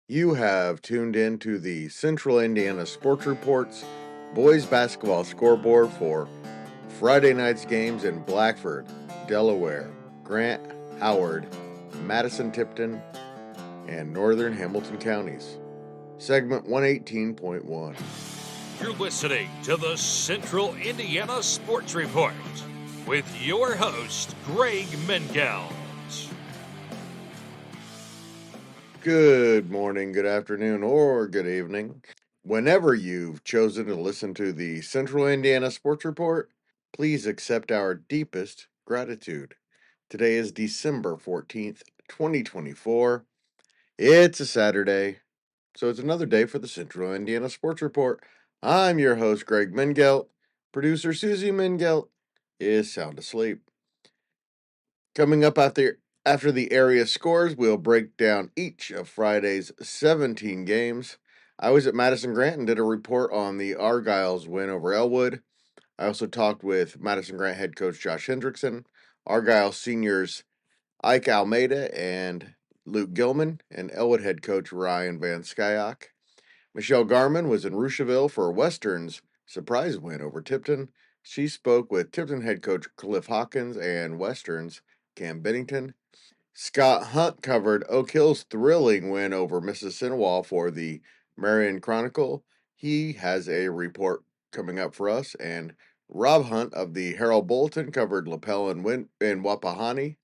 You have tuned in to the Central Indiana Sports Reports Boys Basketball Scoreboard for Friday night's games in Blackford, Delaware, Grant, Howard, Madison-Tipton, and Northern Hamilton counties. Segment 118.1. You're listening to the Central Indiana Sports Report with your host, Greg Mengelt. Good morning, good afternoon, or good evening. Whenever you've chosen to listen to the Central Indiana Sports Report, please accept our deepest gratitude. Today is December 14th, 2024. It's a Saturday, so it's another day for the Central Indiana Sports Report. I'm your host, Greg Mengelt. Producer Susie Mengelt is sound asleep. Coming up after the area scores, we'll break down each of Friday's 17 games. I was at Madison-Grant and did a report on the Argyle's win over Elwood. I also talked with Madison-Grant head coach Josh Hendrickson, Argyle seniors Ike Almeida and Luke Gilman, and Elwood head coach Ryan Van Skyok. Michelle Garmon was in Rusheville for Western's surprise win over Tipton. She spoke with Tipton head coach Cliff Hawkins and Western's Cam Bennington. Scott Hunt covered Oak Hill's thrilling win over Mississinewa for the Marion-Chronicle. He has a report coming up for us. And Rob Hunt of the Herald Bulletin covered Lapel and Wapahani.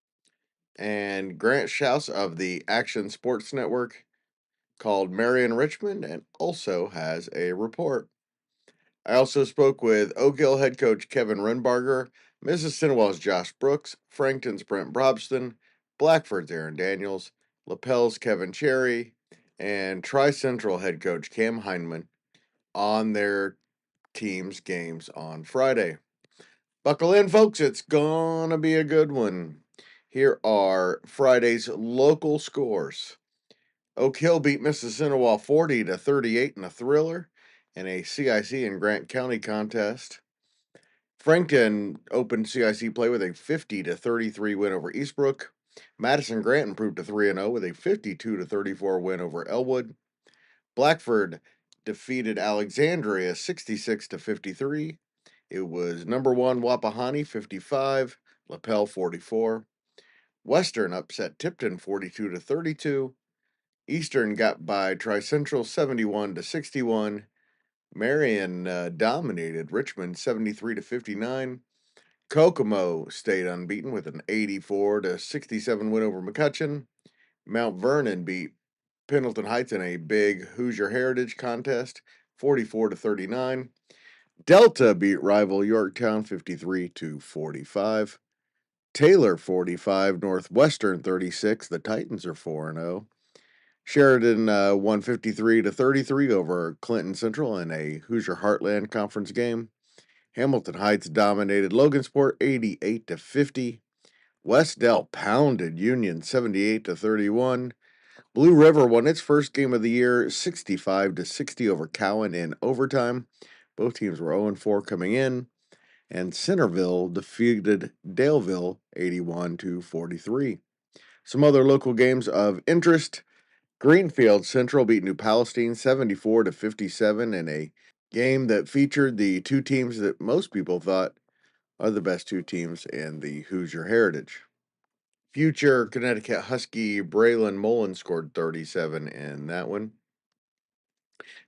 And Grant Shouse of the Action Sports Network called Marion-Richmond and also has a report. I also spoke with Oak Hill head coach Kevin Renbarger, Mississinewa's Josh Brooks, Frankton's Brent Brobston, Blackford's Aaron Daniels, Lapel's Kevin Cherry, and Tri-Central head coach Cam Hindman on their team's games on Friday. Buckle in, folks. It's gonna be a good one. Here are Friday's local scores. Oak Hill beat Mississinewa 40-38 in a thriller in a CIC and Grant County contest. Frankton opened CIC play with a 50-33 win over Eastbrook. Madison-Grant improved to 3-0 with a 52-34 win over Elwood. Blackford defeated Alexandria 66-53. It was number 1 Wapahani 55, Lapel 44. Western upset Tipton 42-32. Eastern got by Tri-Central 71-61. Marion dominated Richmond 73-59. Kokomo stayed unbeaten with an 84-67 win over McCutcheon. Mount Vernon beat Pendleton Heights in a big Hoosier Heritage contest 44-39. Delta beat rival Yorktown 53-45. Taylor 45, Northwestern 36. The Titans are 4-0. Sheridan won 53-33 over Clinton Central in a Hoosier Heartland Conference game. Hamilton Heights dominated Logansport 88-50. West Dell pounded Union 78-31. Blue River won its first game of the year 65-60 over Cowan in overtime. Both teams were 0-4 coming in. And Centerville defeated Daleville 81-43. Some other local games of interest. Greenfield Central beat New Palestine 74-57 in a game that featured the two teams that most people thought are the best two teams in the Hoosier Heritage. Future Connecticut Husky Braylon Mullen scored 37 in that one.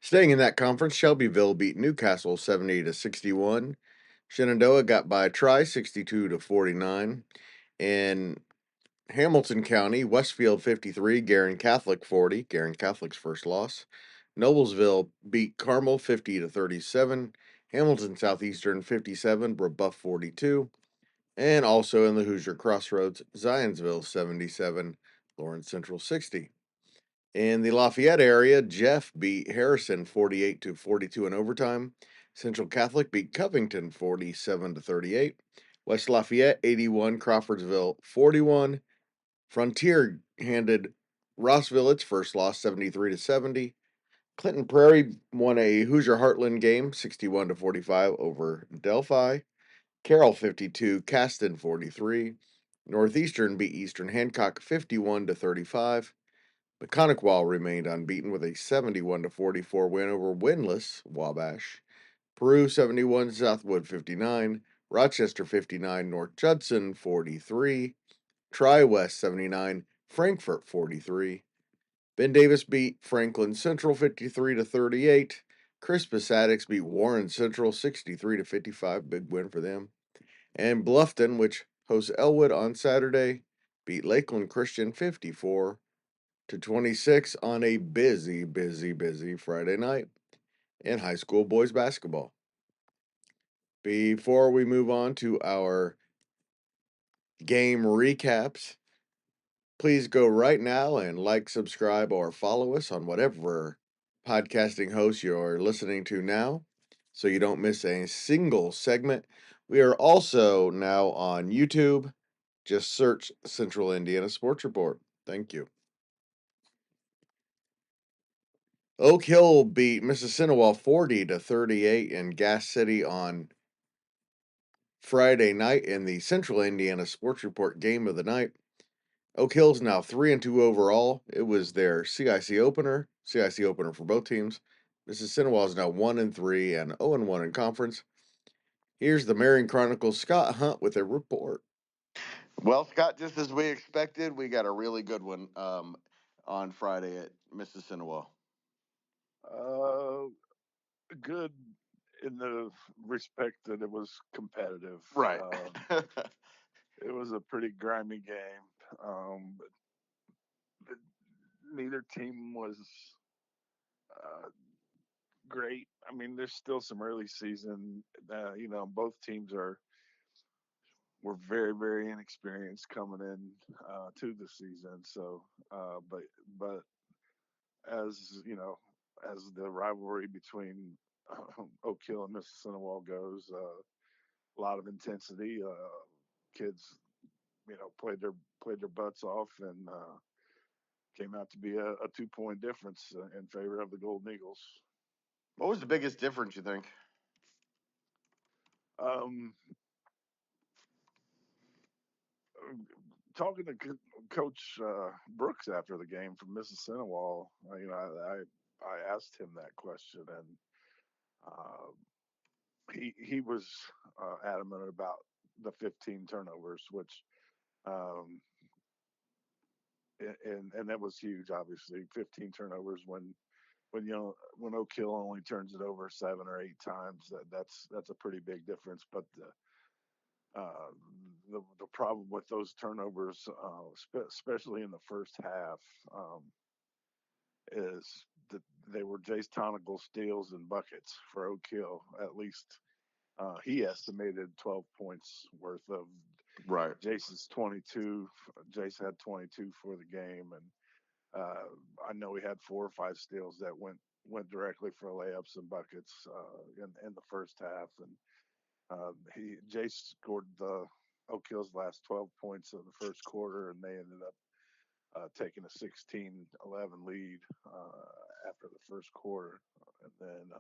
Staying in that conference, Shelbyville beat Newcastle 70-61. Shenandoah got by Tri 62-49. In Hamilton County, Westfield 53, Garin Catholic 40, Garin Catholic's first loss. Noblesville beat Carmel 50-37. Hamilton Southeastern 57, Brebeuf 42. And also in the Hoosier Crossroads, Zionsville 77, Lawrence Central 60. In the Lafayette area, Jeff beat Harrison 48-42 in overtime. Central Catholic beat Covington 47-38. West Lafayette 81, Crawfordsville 41. Frontier handed Rossville its first loss 73-70. Clinton Prairie won a Hoosier Heartland game 61-45 over Delphi. Carroll 52, Caston 43. Northeastern beat Eastern Hancock 51-35. Mechanic-Wall remained unbeaten with a 71-44 win over winless Wabash. Peru 71, Southwood 59, Rochester 59, North Judson 43, Tri-West 79, Frankfort 43. Ben Davis beat Franklin Central 53-38. Crispus Attucks beat Warren Central 63-55, big win for them. And Bluffton, which hosts Elwood on Saturday, beat Lakeland Christian 54-26 on a busy Friday night in high school boys basketball. Before we move on to our game recaps, please go right now and like, subscribe, or follow us on whatever podcasting host you're listening to now so you don't miss a single segment. We are also now on YouTube. Just search Central Indiana Sports Report. Thank you. Oak Hill beat Mississinewa 40-38 in Gas City on Friday night in the Central Indiana Sports Report game of the night. Oak Hill's now 3-2 overall. It was their CIC opener for both teams. Mississinewa is now 1-3 and 0-1 in conference. Here's the Marion Chronicle's Scott Hunt with a report. Well, Scott, just as we expected, we got a really good one on Friday at Mississinewa. Good in the respect that it was competitive. Right. It was a pretty grimy game. But neither team was great. I mean, there's still some early season. Both teams were very inexperienced coming in to the season. So, but as you know, as the rivalry between Oak Hill and Mississinewa goes, a lot of intensity. Kids, played their butts off and came out to be a 2-point difference in favor of the Golden Eagles. What was the biggest difference, you think? Talking to Coach Brooks after the game from Mississinewa, I asked him that question, and he was adamant about the 15 turnovers, which and that was huge. Obviously, 15 turnovers when Oak Hill only turns it over 7 or 8 times, that's a pretty big difference. But the problem with those turnovers, especially in the first half, is that they were Jace Tonical steals and buckets for Oak Hill. At least he estimated 12 points worth of Right. Jace's 22. Jace had 22 for the game, and I know he had 4 or 5 steals that went directly for layups and buckets in the first half, and Jace scored the Oak Hill's last 12 points of the first quarter, and they ended up taking a 16-11 lead after the first quarter, and then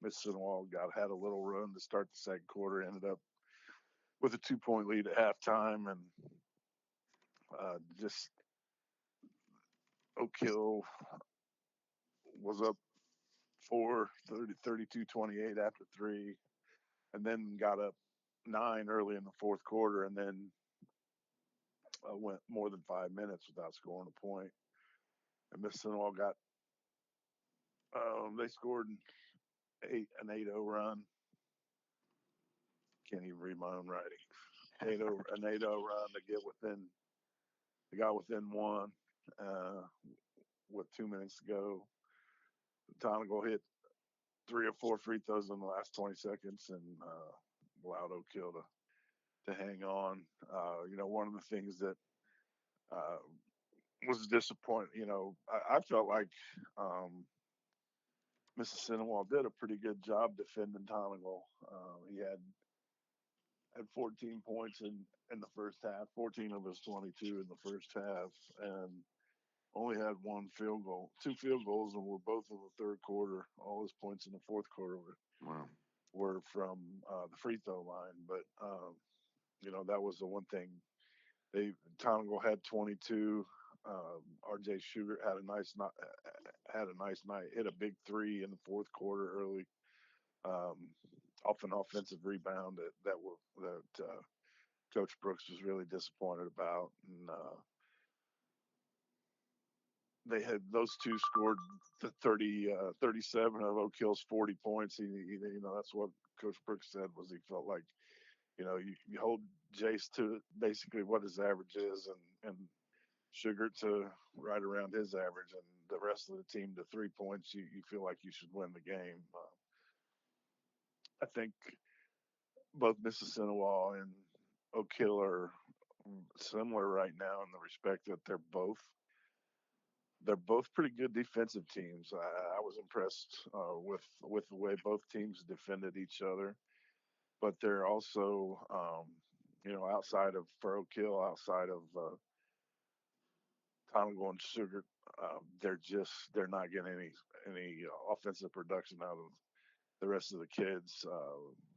Mississinewa had a little run to start the second quarter, ended up with a 2-point lead at halftime, and just Oak Hill was up 32-28 after 3, and then got up 9 early in the fourth quarter, and then went more than 5 minutes without scoring a point. And Mississinewa they scored an 8-0 run. Can't even read my own writing. An 8-0 run to get within. They got within 1 with 2 minutes to go. Tonical hit 3 or 4 free throws in the last 20 seconds and allowed Oak Hill to hang on. One of the things that was disappointing. I felt like Mississinewa did a pretty good job defending Tonical. He had 14 points in the first half, 14 of his 22 in the first half, and only had 1 field goal, 2 field goals, and were both in the third quarter. All his points in the fourth quarter were from the free throw line. But that was the one thing. Tonical had 22. R.J. Sugar had a nice night. Hit a big three in the fourth quarter early, off an offensive rebound that Coach Brooks was really disappointed about, and they had those two scored the 37 of Oak Hill's 40 points. That's what Coach Brooks said was he felt like, you hold Jace to basically what his average is, and Sugar to right around his average, and the rest of the team to 3 points. You feel like you should win the game. I think both Mississinewa and Oak Hill are similar right now in the respect that they're both pretty good defensive teams. I was impressed with the way both teams defended each other, but they're also outside of for Oak Hill, outside of Chronicle and Sugar, they're not getting any offensive production out of the rest of the kids.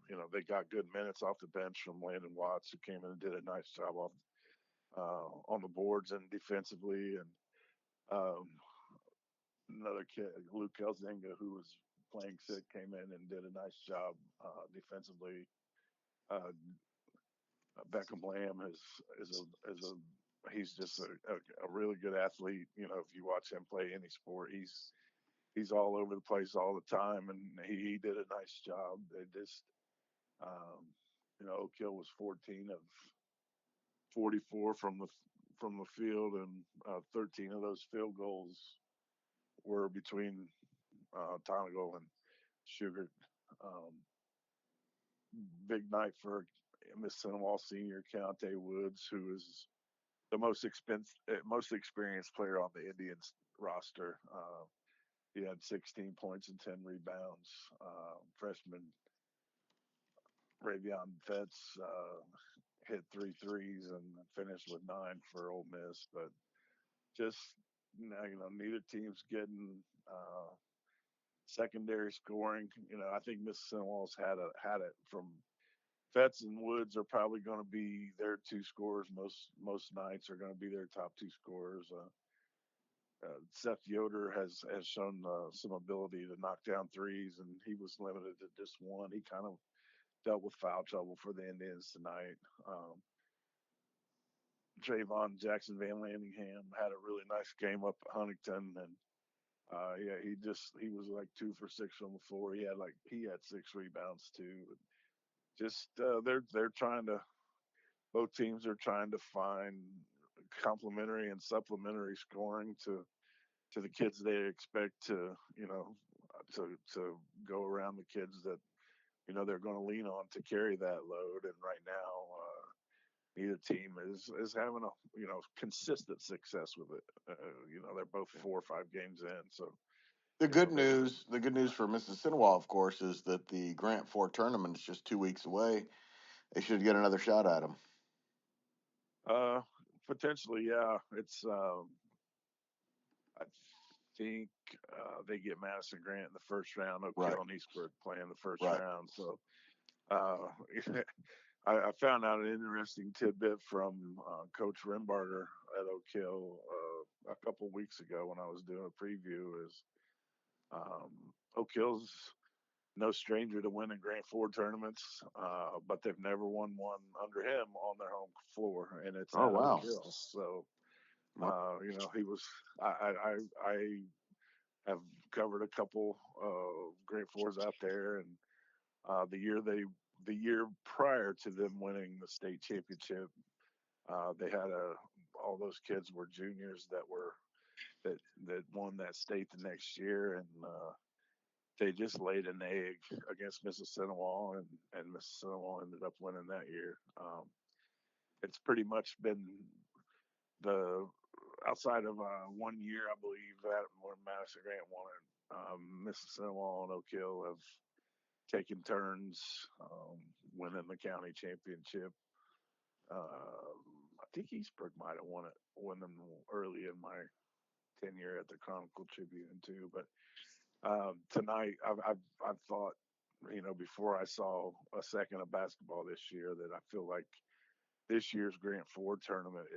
They got good minutes off the bench from Landon Watts, who came in and did a nice job on the boards and defensively, and um, another kid, Luke Elzinga, who was playing sick, came in and did a nice job defensively. Uh, Beckham Lamb he's just a really good athlete. If you watch him play any sport, he's all over the place all the time, and he did a nice job. They just, Oak Hill was 14 of 44 from the field, and 13 of those field goals were between Tonagel and Sugar. Um, Big night for Miss Senegal senior Keontae Woods, who is the most experienced player on the Indians roster. He had 16 points and 10 rebounds. Freshman Ravion Fetz hit 3 threes and finished with 9 for Ole Miss. But just neither team's getting secondary scoring. I think Mississippi's had it from Fetz and Woods are probably going to be their two scorers most nights. Are going to be their top two scorers. Seth Yoder has shown some ability to knock down threes, and he was limited to just one. He kind of dealt with foul trouble for the Indians tonight. Trayvon Jackson Van Landingham had a really nice game up at Huntington, and he was like 2 for 6 from the floor. He had 6 rebounds too. Just they're trying to both teams are trying to find complementary and supplementary scoring to the kids they expect to go around the kids that they're going to lean on to carry that load. And right now, neither team is having a consistent success with it. They're both 4 or 5 games in, so The good news for Mississippinewa, of course, is that the Grant 4 tournament is just 2 weeks away. They should get another shot at them. Potentially, yeah. It's I think they get Madison-Grant in the first round. Oak Hill and Eastbrook playing the first round. So I found out an interesting tidbit from Coach Renbarger at Oak Hill a couple weeks ago when I was doing a preview. Is Oak Hill's no stranger to winning Grant 4 tournaments, but they've never won one under him on their home floor, and it's at Oak Hill. So he was. I have covered a couple Grant 4s out there, and the year prior to them winning the state championship, they had all those kids were juniors that won that state the next year, and they just laid an egg against Mississippinewa, and Mississippinewa ended up winning that year. It's pretty much been the outside of 1 year, I believe, that when Madison Grant won it, Mississippinewa and Oak Hill have taken turns winning the county championship. I think Eastbrook might have won them early in my tenure at the Chronicle Tribune too. But tonight, I've thought, before I saw a second of basketball this year, that I feel like this year's Grant 4 tournament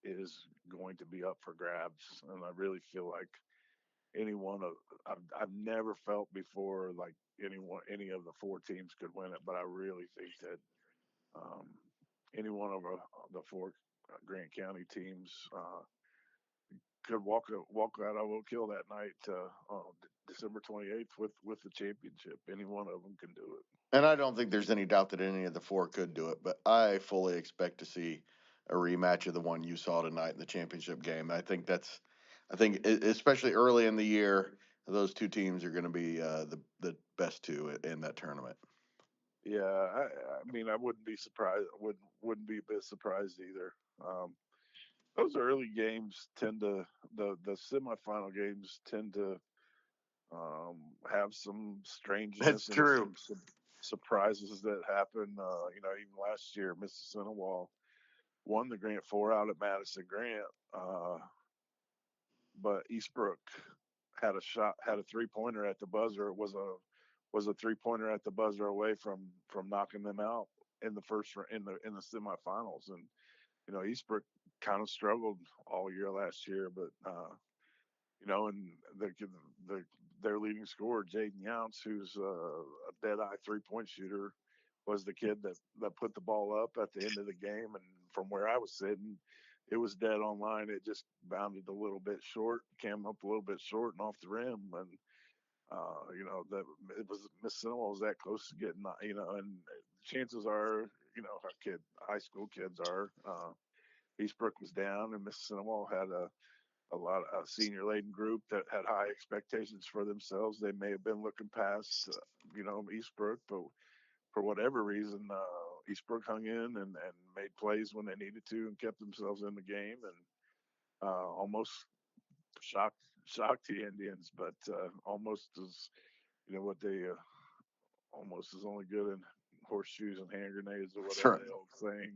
is going to be up for grabs, and I really feel like any one of I've never felt before like any of the four teams could win it, but I really think that um, any one of the four Grant County teams could walk out of Oak Hill that night, December 28th, with the championship. Any one of them can do it. And I don't think there's any doubt that any of the four could do it, but I fully expect to see a rematch of the one you saw tonight in the championship game. I think especially early in the year, those two teams are going to be the best two in that tournament. Yeah, I mean, I wouldn't be surprised. Wouldn't be a bit surprised either. Those early games tend to the semifinal games tend to have some That's strangeness and true. some surprises that happen. Even last year, Mississinawa won the Grant Four out at Madison-Grant, but Eastbrook had a 3-pointer at the buzzer. It was a 3-pointer at the buzzer away from knocking them out in the in the semifinals. And Eastbrook kind of struggled all year last year, but and the their leading scorer, Jaden Younts, who's a dead-eye 3-point shooter, was the kid that put the ball up at the end of the game. And from where I was sitting, it was dead on line. It just bounded a little bit short, came up a little bit short and off the rim. And that it was Mississinawa was that close to getting, and chances are, our high school kids are. Eastbrook was down, and Mississinawa had a lot of a senior laden group that had high expectations for themselves. They may have been looking past, Eastbrook, but for whatever reason, Eastbrook hung in and made plays when they needed to and kept themselves in the game, and almost shocked the Indians, but almost as what they almost as only good in horseshoes and hand grenades or whatever Sure. the old saying.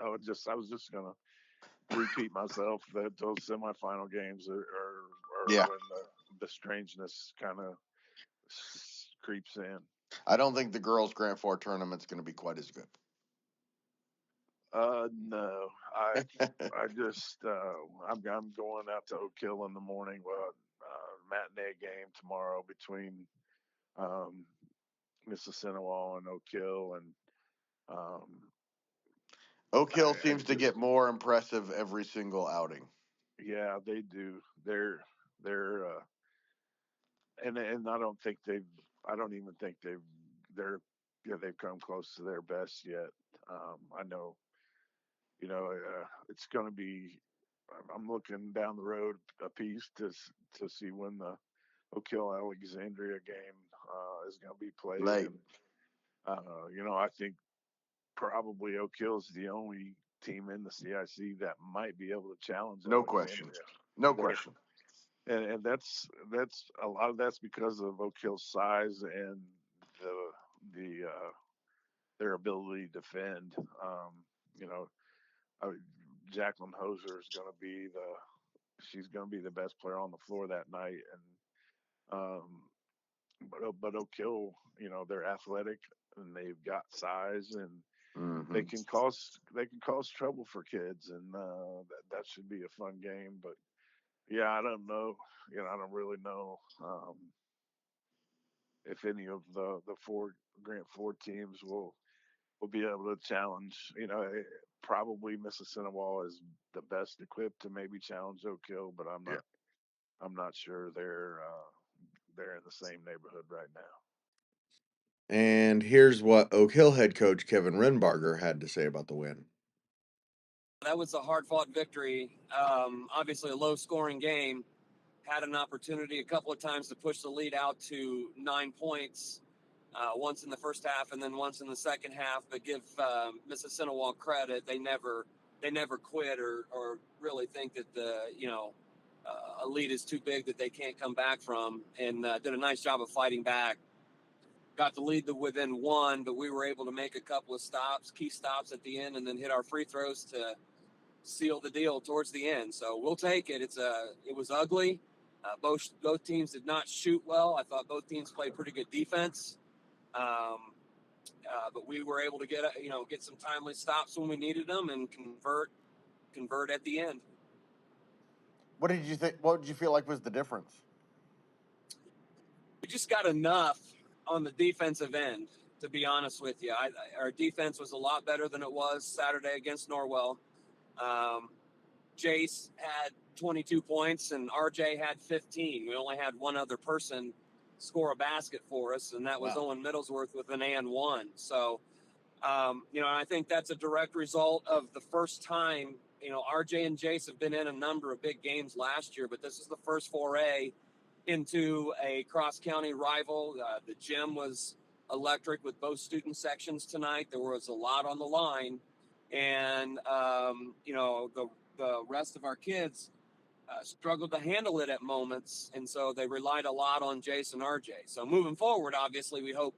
I was just gonna repeat myself that those semifinal games are Yeah. when the strangeness kind of creeps in. I don't think the girls' Grant Four tournament's going to be quite as good. No, I just I'm going out to Oak Hill in the morning. Well, matinee game tomorrow between um, Mississinawa and Oak Hill, and um, Oak Hill I seems to just get more impressive every single outing. yeah, they do. They're and I don't even think they're they've come close to their best yet. I know, it's going to be. I'm looking down the road a piece to see when the Oak Hill Alexandria game is going to be played, Late. and I think probably Oak Hill is the only team in the CIC that might be able to challenge No question. Alexandria. No They're question. and that's a lot of that's because of Oak Hill's size and the their ability to defend. You know, I, Jacqueline Hoser is going to be she's going to be the best player on the floor that night, and but Oak Hill, they're athletic and they've got size and Mm-hmm. they can cause trouble for kids, and that should be a fun game. But yeah, I don't know. I don't really know if any of the four Grant Four teams will be able to challenge. Probably Mississinawa is the best equipped to maybe challenge Oak Hill, but Yeah. I'm not sure they're in the same neighborhood right now. And here's what Oak Hill head coach Kevin Renbarger had to say about the win. That was a hard-fought victory. Obviously, a low-scoring game. Had an opportunity a couple of times to push the lead out to 9 points, once in the first half and then once in the second half. But give Mississinawa credit; they never quit or really think that a lead is too big that they can't come back from, and did a nice job of fighting back. Got the lead to within one, but we were able to make a couple of key stops at the end, and then hit our free throws to seal the deal towards the end. So we'll take it. It was ugly. Both teams did not shoot well. I thought both teams played pretty good defense, but we were able to get some timely stops when we needed them and convert convert at the end. What did you think? What did you feel like was the difference? We just got enough on the defensive end, to be honest with you. Our defense was a lot better than it was Saturday against Norwell. Jace had 22 points and RJ had 15. We only had one other person score a basket for us, and that was Owen Middlesworth with an and one. So, I think that's a direct result of the first time, RJ and Jace have been in a number of big games last year, but this is the first foray into a cross-county rival. The gym was electric with both student sections tonight. There was a lot on the line, and the rest of our kids struggled to handle it at moments, and so they relied a lot on Jace and RJ. So moving forward, obviously, we hope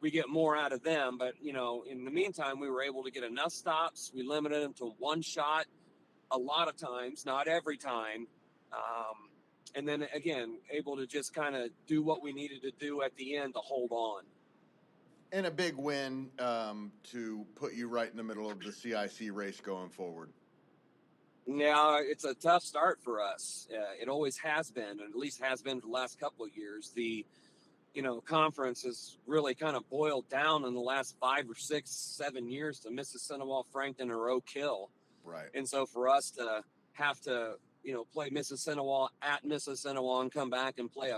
we get more out of them. But, in the meantime, we were able to get enough stops. We limited them to one shot a lot of times, not every time. And then, again, able to just kind of do what we needed to do at the end to hold on. And a big win to put you right in the middle of the CIC race going forward. Yeah, it's a tough start for us. It always has been, and at least has been for the last couple of years. The, conference has really kind of boiled down in the last 5 or 6, 7 years to Madison-Grant-Elwood, Frankton, or Oak Hill. Right. And so for us to have to, play Madison-Grant-Elwood at Madison-Grant-Elwood and come back and play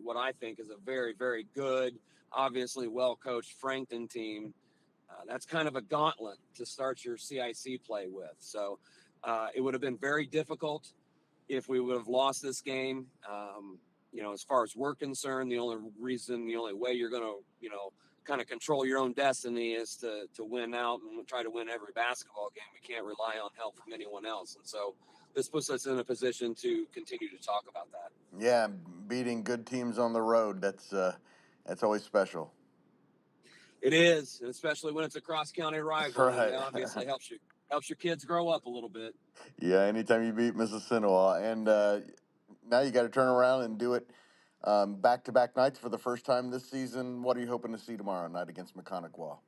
what I think is a very, very good, obviously well-coached Frankton team, that's kind of a gauntlet to start your CIC play with. So it would have been very difficult if we would have lost this game. As far as we're concerned, the only way you're going to, kind of control your own destiny is to win out and try to win every basketball game. We can't rely on help from anyone else. And so this puts us in a position to continue to talk about that. Yeah, beating good teams on the road, that's always special. It is, especially when it's a cross-county rival. Right. It obviously helps your kids grow up a little bit. Yeah, anytime you beat Madison-Grant-Elwood. And now you got to turn around and do it back-to-back nights for the first time this season. What are you hoping to see tomorrow night against Mechanic-Wa?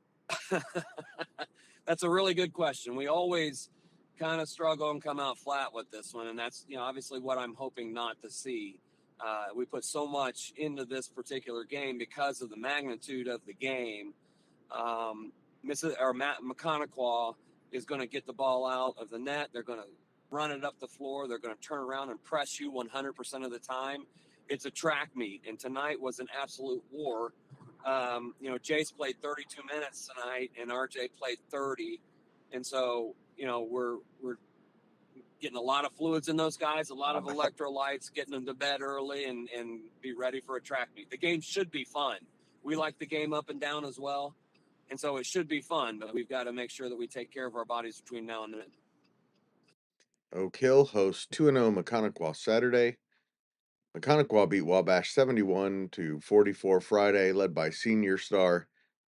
That's a really good question. We always kind of struggle and come out flat with this one, and that's obviously what I'm hoping not to see. We put so much into this particular game because of the magnitude of the game. Mechanic-Wa is going to get the ball out of the net. They're going to run it up the floor. They're going to turn around and press you 100% of the time. It's a track meet, and tonight was an absolute war. Jace played 32 minutes tonight, and RJ played 30, and so we're getting a lot of fluids in those guys, a lot of electrolytes, getting them to bed early, and be ready for a track meet. The game should be fun. We like the game up and down as well, and so it should be fun. But we've got to make sure that we take care of our bodies between now and then. Oak Hill hosts 2-0 Mechanic-Wa Saturday. Mechanic-Wa beat Wabash 71-44 Friday, led by senior star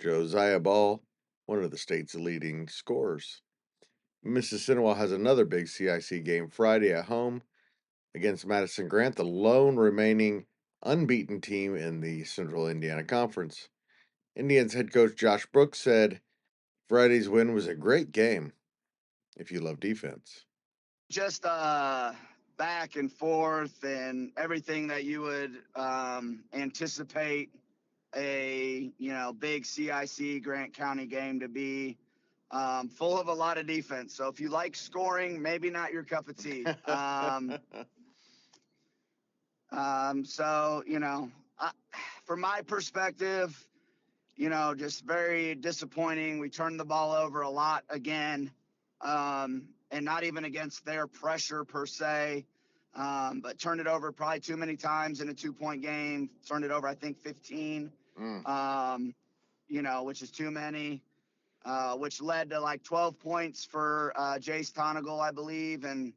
Josiah Ball, one of the state's leading scorers. Mississinawa has another big CIC game Friday at home against Madison-Grant, the lone remaining unbeaten team in the Central Indiana Conference. Indians head coach Josh Brooks said Friday's win was a great game if you love defense. Just back and forth and everything that you would anticipate a big CIC Grant County game to be, full of a lot of defense. So if you like scoring, maybe not your cup of tea. From my perspective, just very disappointing. We turned the ball over a lot again. And not even against their pressure per se, but turned it over probably too many times in a 2-point game. Turned it over, I think, 15, which is too many, which led to like 12 points for Jace Tonigal, I believe. And,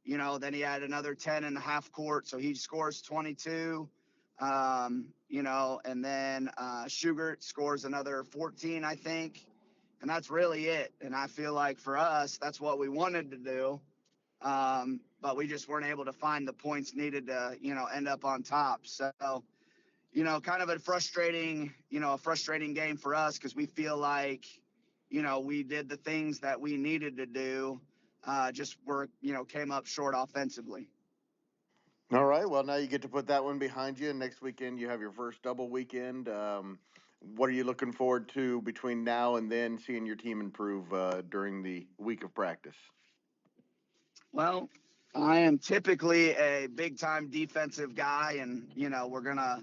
then he had another 10 in the half court. So he scores 22, and then Schugert scores another 14, I think. And that's really it. And I feel like for us, that's what we wanted to do. But we just weren't able to find the points needed to, end up on top. So, kind of a frustrating game for us because we feel like, we did the things that we needed to do. came up short offensively. All right. Well, now you get to put that one behind you. Next weekend, you have your first double weekend. What are you looking forward to between now and then, seeing your team improve during the week of practice? Well, I am typically a big-time defensive guy, and, we're going to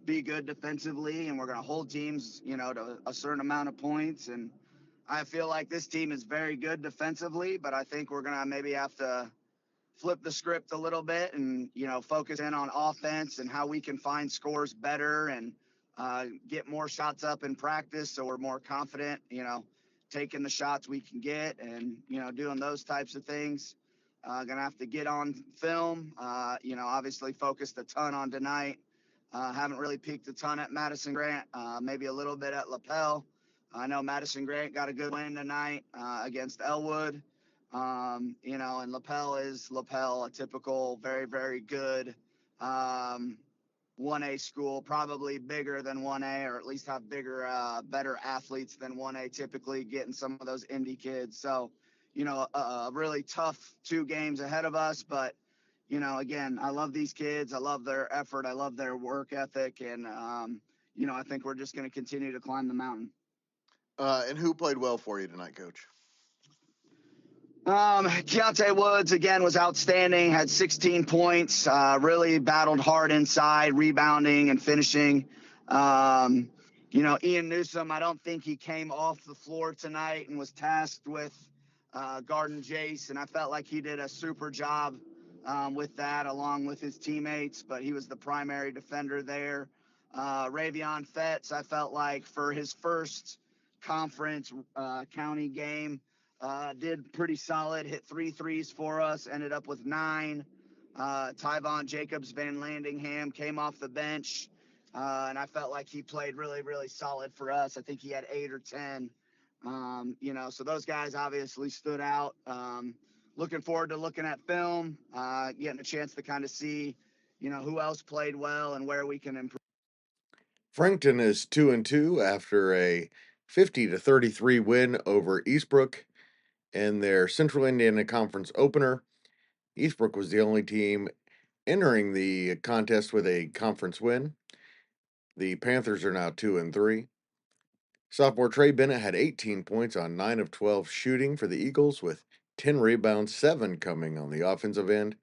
be good defensively, and we're going to hold teams, to a certain amount of points. And I feel like this team is very good defensively, but I think we're going to maybe have to flip the script a little bit and, focus in on offense and how we can find scores better and get more shots up in practice so we're more confident, taking the shots we can get and, doing those types of things. Gonna have to get on film, obviously focused a ton on tonight. Haven't really peaked a ton at Madison-Grant, maybe a little bit at Lapel. I know Madison-Grant got a good win tonight against Elwood. And Lapel is a typical, very, very good 1A school, probably bigger than 1A, or at least have better athletes than 1A, typically getting some of those indie kids. So, a really tough 2 games ahead of us. But, again, I love these kids. I love their effort. I love their work ethic. And, I think we're just going to continue to climb the mountain. And who played well for you tonight, Coach? Keontae Woods, again, was outstanding, had 16 points, really battled hard inside, rebounding and finishing. Ian Newsom, I don't think he came off the floor tonight and was tasked with guarding Jace, and I felt like he did a super job with that along with his teammates, but he was the primary defender there. Ravion Fetts, I felt like for his first conference county game, did pretty solid, hit 3 threes for us, ended up with 9. Tyvon Jacobs Van Landingham came off the bench, and I felt like he played really, really solid for us. I think he had 8 or 10. So those guys obviously stood out. Looking forward to looking at film, getting a chance to kind of see, who else played well and where we can improve. Frankton is 2-2 after a 50-33 win over Eastbrook in their Central Indiana Conference opener. Eastbrook was the only team entering the contest with a conference win. The Panthers are now 2-3. Sophomore Trey Bennett had 18 points on 9 of 12 shooting for the Eagles, with 10 rebounds, 7 coming on the offensive end.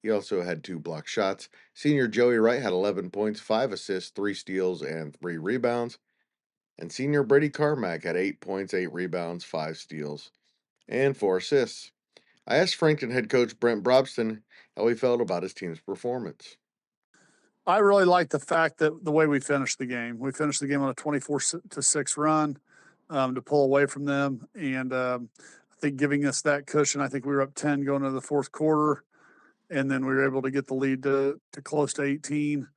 He also had 2 block shots. Senior Joey Wright had 11 points, 5 assists, 3 steals, and 3 rebounds. And senior Brady Carmack had 8 points, 8 rebounds, 5 steals, and 4 assists. I asked Frankton head coach Brent Brobston how he felt about his team's performance. I really like the fact that the way we finished the game. We finished the game on a 24-6 run to pull away from them, and I think giving us that cushion. I think we were up 10 going into the fourth quarter, and then we were able to get the lead to close to 18,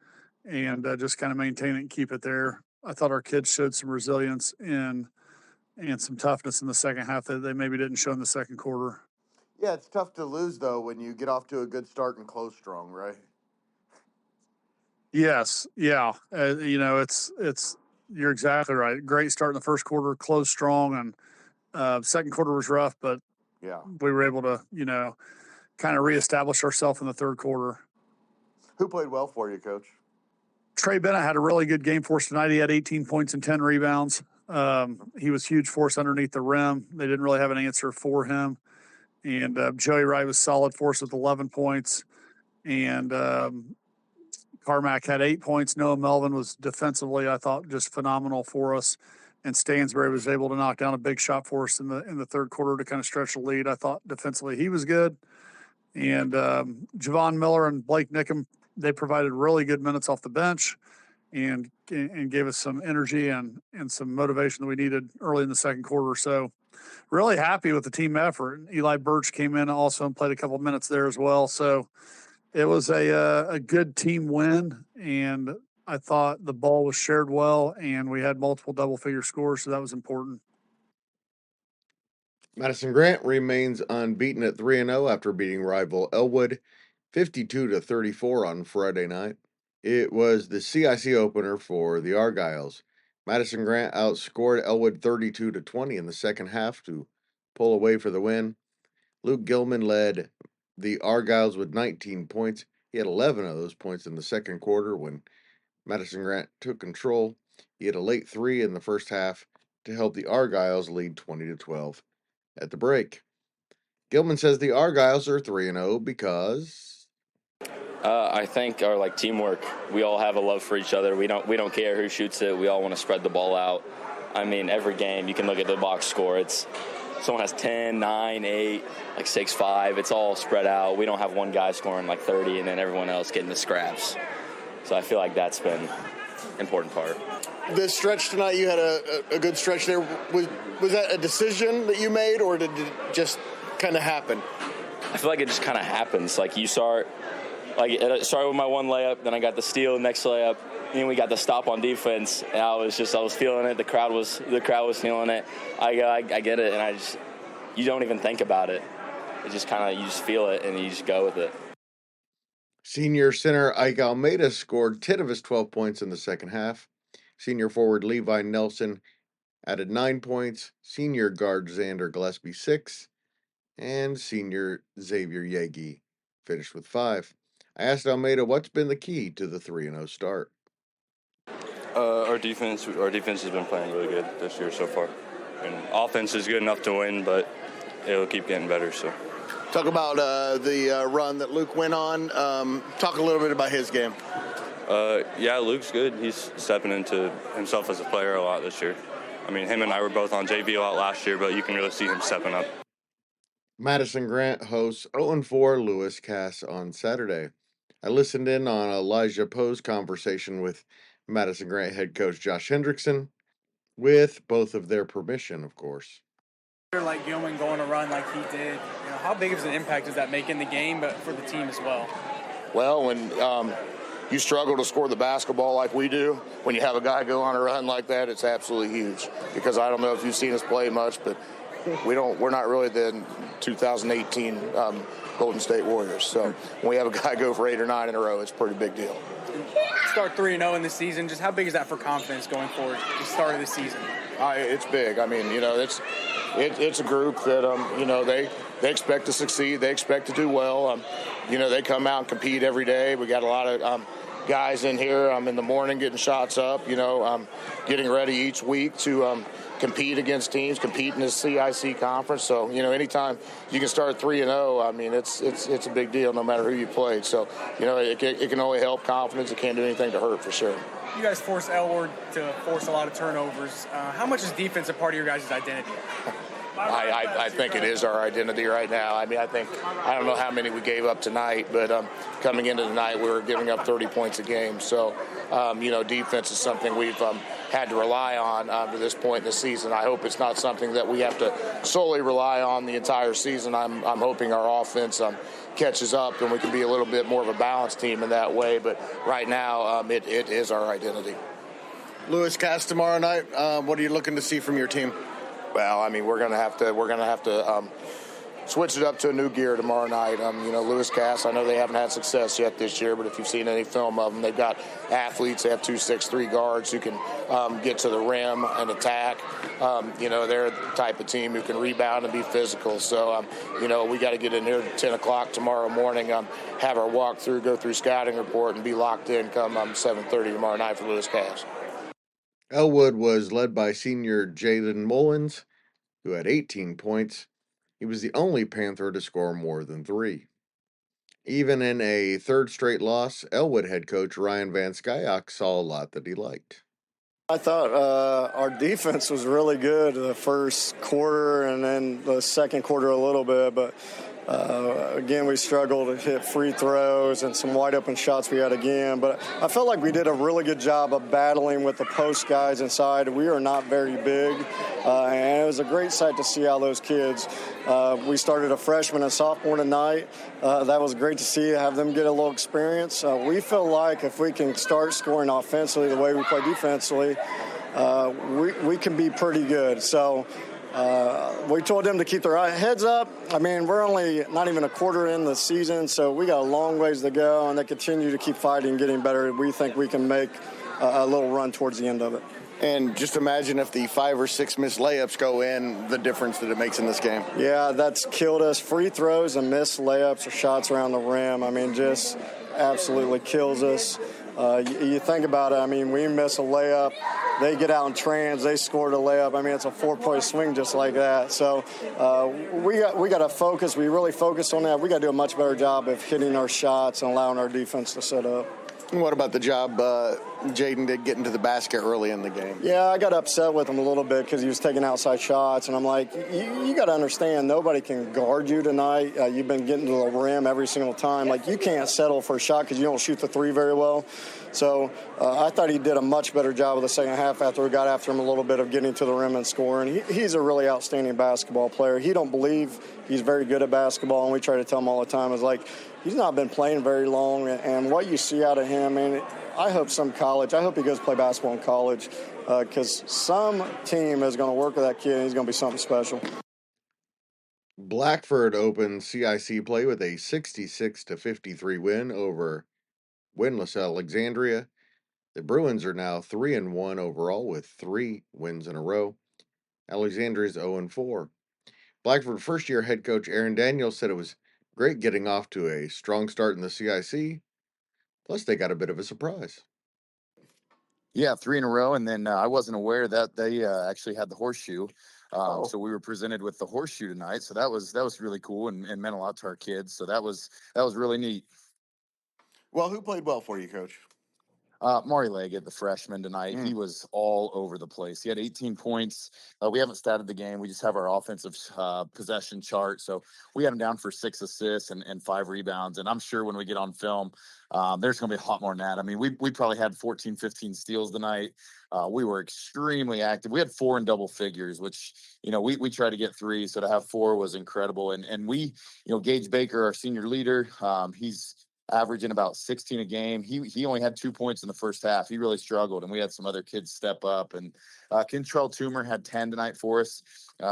and just kind of maintain it and keep it there. I thought our kids showed some resilience and some toughness in the second half that they maybe didn't show in the second quarter. Yeah, it's tough to lose, though, when you get off to a good start and close strong, right? Yes, yeah. It's you're exactly right. Great start in the first quarter, closed strong, and second quarter was rough, but Yeah. we were able to, kind of reestablish ourselves in the third quarter. Who played well for you, Coach? Trey Bennett had a really good game for us tonight. He had 18 points and 10 rebounds. He was huge for us underneath the rim. They didn't really have an answer for him. And Joey Wright was solid for us with 11 points. And Carmack had 8 points. Noah Melvin was defensively, I thought, just phenomenal for us. And Stansbury was able to knock down a big shot for us in the third quarter to kind of stretch the lead. I thought defensively he was good. And Javon Miller and Blake Nickham, they provided really good minutes off the bench and gave us some energy and some motivation that we needed early in the second quarter. So really happy with the team effort. Eli Birch came in also and played a couple of minutes there as well. So it was a good team win, and I thought the ball was shared well, and we had multiple double-figure scores, so that was important. Madison-Grant remains unbeaten at 3-0 after beating rival Elwood 52-34 on Friday night. It was the CIC opener for the Argyles. Madison-Grant outscored Elwood 32-20 in the second half to pull away for the win. Luke Gilman led the Argyles with 19 points. He had 11 of those points in the second quarter when Madison-Grant took control. He had a late three in the first half to help the Argyles lead 20-12 at the break. Gilman says the Argyles are 3-0 because I think our teamwork. We all have a love for each other. We don't care who shoots it. We all want to spread the ball out. I mean, every game you can look at the box score. It's someone has 10, 9, 8, 6, 5. It's all spread out. We don't have one guy scoring 30 and then everyone else getting the scraps. So I feel like that's been an important part. This stretch tonight, you had a good stretch there. Was that a decision that you made, or did it just kind of happen? I feel like it just kind of happens. You start, it started with my one layup, then I got the steal, next layup, and then we got the stop on defense, and I was feeling it. The crowd was feeling it. I get it, and you don't even think about it. It just you just feel it, and you just go with it. Senior center Ike Almeida scored 10 of his 12 points in the second half. Senior forward Levi Nelson added 9 points. Senior guard Xander Gillespie 6. And senior Xavier Yegi finished with 5. I asked Almeida what's been the key to the 3-0 start. Our defense has been playing really good this year so far. And offense is good enough to win, but it'll keep getting better. So, talk about the run that Luke went on. Talk a little bit about his game. Yeah, Luke's good. He's stepping into himself as a player a lot this year. I mean, him and I were both on JV a lot last year, but you can really see him stepping up. Madison-Grant hosts 0-4 Lewis Cass on Saturday. I listened in on Elijah Poe's conversation with Madison-Grant head coach Josh Hendrickson, with both of their permission, of course. Like Gilman going to run like he did, how big of an impact does that make in the game, but for the team as well? Well, when you struggle to score the basketball like we do, when you have a guy go on a run like that, it's absolutely huge. Because I don't know if you've seen us play much, but we're not really the 2018 Golden State Warriors. So when we have a guy go for 8 or 9 in a row, it's a pretty big deal. Start 3-0 in the season. Just how big is that for confidence going forward, the start of the season? It's big. I mean, it's a group that, they expect to succeed. They expect to do well. They come out and compete every day. We got a lot of guys in here in the morning getting shots up, getting ready each week to compete against teams, compete in the CIC conference. So, anytime you can start 3-0, I mean, it's a big deal no matter who you played. So, it can only help confidence. It can't do anything to hurt for sure. You guys force Elwood to force a lot of turnovers. How much is defense a part of your guys' identity? I think it is our identity right now. I mean, I don't know how many we gave up tonight, but coming into tonight, we were giving up 30 points a game. So, defense is something we've had to rely on to this point in the season. I hope it's not something that we have to solely rely on the entire season. I'm hoping our offense catches up and we can be a little bit more of a balanced team in that way. But right now, it is our identity. Lewis Cass tomorrow night. What are you looking to see from your team? Well, I mean, we're gonna have to switch it up to a new gear tomorrow night. Lewis Cass, I know they haven't had success yet this year, but if you've seen any film of them, they've got athletes. They have 2 6'3" guards who can get to the rim and attack. They're the type of team who can rebound and be physical. So, we got to get in here at 10 o'clock tomorrow morning, have our walkthrough, go through scouting report, and be locked in come 7:30 tomorrow night for Lewis Cass. Elwood was led by senior Jaden Mullins, who had 18 points. He was the only Panther to score more than 3. Even in a third straight loss, Elwood head coach Ryan Van Skyok saw a lot that he liked. I thought our defense was really good the first quarter and then the second quarter a little bit, but again, we struggled to hit free throws and some wide open shots we had again. But I felt like we did a really good job of battling with the post guys inside. We are not very big, and it was a great sight to see how those kids. We started a freshman and sophomore tonight. That was great to see, have them get a little experience. We feel like if we can start scoring offensively the way we play defensively, we can be pretty good. So. We told them to keep their heads up. I mean, we're only not even a quarter in the season, so we got a long ways to go, and they continue to keep fighting and getting better. We think we can make a little run towards the end of it. And just imagine if the 5 or 6 missed layups go in, the difference that it makes in this game. Yeah, that's killed us. Free throws and missed layups or shots around the rim, I mean, just absolutely kills us. You think about it, I mean, we miss a layup, they get out in trans, they scored a layup. I mean, it's a 4-point swing just like that. So we got to focus. We really focused on that. We got to do a much better job of hitting our shots and allowing our defense to set up. And what about the job Jaden did getting to the basket early in the game? Yeah, I got upset with him a little bit because he was taking outside shots, and I'm like, you got to understand, nobody can guard you tonight. You've been getting to the rim every single time. Like, you can't settle for a shot because you don't shoot the three very well. So I thought he did a much better job of the second half after we got after him a little bit of getting to the rim and scoring. He's a really outstanding basketball player. He don't believe he's very good at basketball, and we try to tell him all the time, is like, he's not been playing very long, and what you see out of him, man, I hope he goes play basketball in college because some team is going to work with that kid, and he's going to be something special. Blackford opened CIC play with a 66-53 win over winless Alexandria. The Bruins are now 3-1 overall with 3 wins in a row. Alexandria's 0-4. Blackford first-year head coach Aaron Daniels said it was great getting off to a strong start in the CIC. Plus, they got a bit of a surprise. Yeah, 3 in a row, and then I wasn't aware that they actually had the horseshoe. So we were presented with the horseshoe tonight. So that was really cool and meant a lot to our kids. So that was really neat. Well, who played well for you, Coach? Maury Leggett, the freshman tonight, he was all over the place. He had 18 points. We haven't started the game. We just have our offensive possession chart. So we had him down for 6 assists and 5 rebounds. And I'm sure when we get on film, there's going to be a lot more than that. I mean, we probably had 14, 15 steals tonight. We were extremely active. We had 4 in double figures, which, we try to get 3. So to have 4 was incredible. And we, Gage Baker, our senior leader, he's averaging about 16 a game. He only had 2 points in the first half. He really struggled, and we had some other kids step up. And Kentrell Toomer had 10 tonight for us.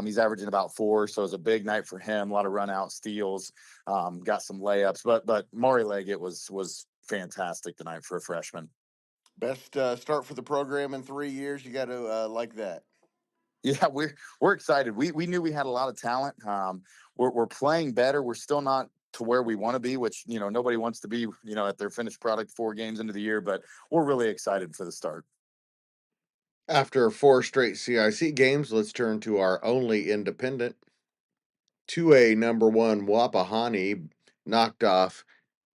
He's averaging about 4, so it was a big night for him. A lot of run-out steals, got some layups. But Maury Leggett was fantastic tonight for a freshman. Best start for the program in 3 years. You got to like that. Yeah, we're excited. We knew we had a lot of talent. We're playing better. We're still not to where we want to be, which, nobody wants to be, at their finished product 4 games into the year, but we're really excited for the start. After 4 straight CIC games, let's turn to our only independent. 2A number 1 Wapahani knocked off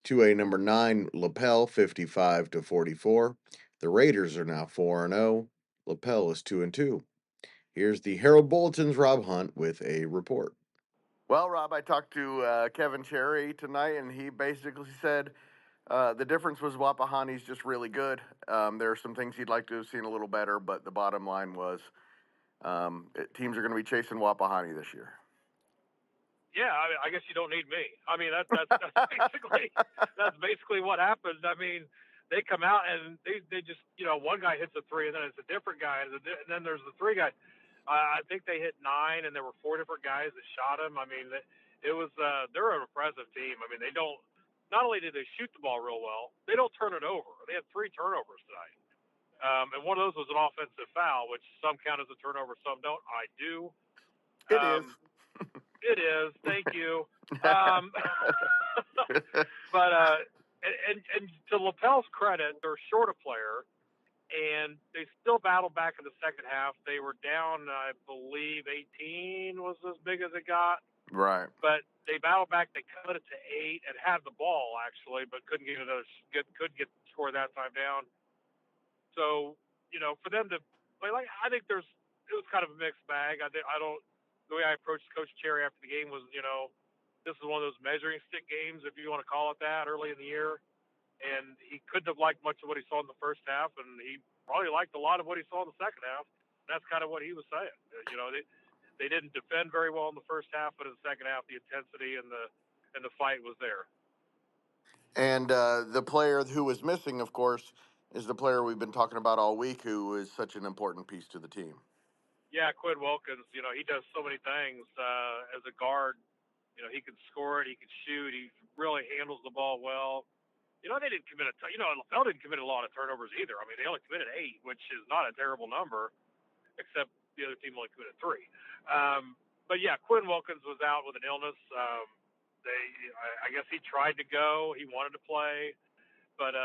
2A number 9 Lapel 55-44. The Raiders are now 4-0. Lapel is 2-2. Here's the Herald Bulletin's Rob Hunt with a report. Well, Rob, I talked to Kevin Cherry tonight, and he basically said the difference was Wapahani's just really good. There are some things he'd like to have seen a little better, but the bottom line was teams are going to be chasing Wapahani this year. Yeah, I guess you don't need me. I mean, that's basically what happened. I mean, they come out and they just, one guy hits a 3, and then it's a different guy, and then there's the 3 guy. I think they hit 9, and there were 4 different guys that shot him. I mean, it was they're an impressive team. I mean, they don't. Not only did they shoot the ball real well, they don't turn it over. They had 3 turnovers tonight, and one of those was an offensive foul, which some count as a turnover, some don't. I do. It is. It is. Thank you. But and to Lapel's credit, they're short a player, and they still battled back in the second half. They were down, I believe, 18 was as big as it got. Right. But they battled back. They cut it to 8 and had the ball actually, but couldn't get the score that time down. So for them to play, like, I think it was kind of a mixed bag. The way I approached Coach Cherry after the game was, this is one of those measuring stick games, if you want to call it that, early in the year. And he couldn't have liked much of what he saw in the first half, and he probably liked a lot of what he saw in the second half. That's kind of what he was saying. They didn't defend very well in the first half, but in the second half, the intensity and the fight was there. And the player who was missing, of course, is the player we've been talking about all week, who is such an important piece to the team. Yeah, Quinn Wilkins, he does so many things as a guard. He can score it, he can shoot, he really handles the ball well. They didn't commit Lapel didn't commit a lot of turnovers either. I mean, they only committed 8, which is not a terrible number, except the other team only committed 3. But yeah, Quinn Wilkins was out with an illness. I guess he tried to go. He wanted to play, but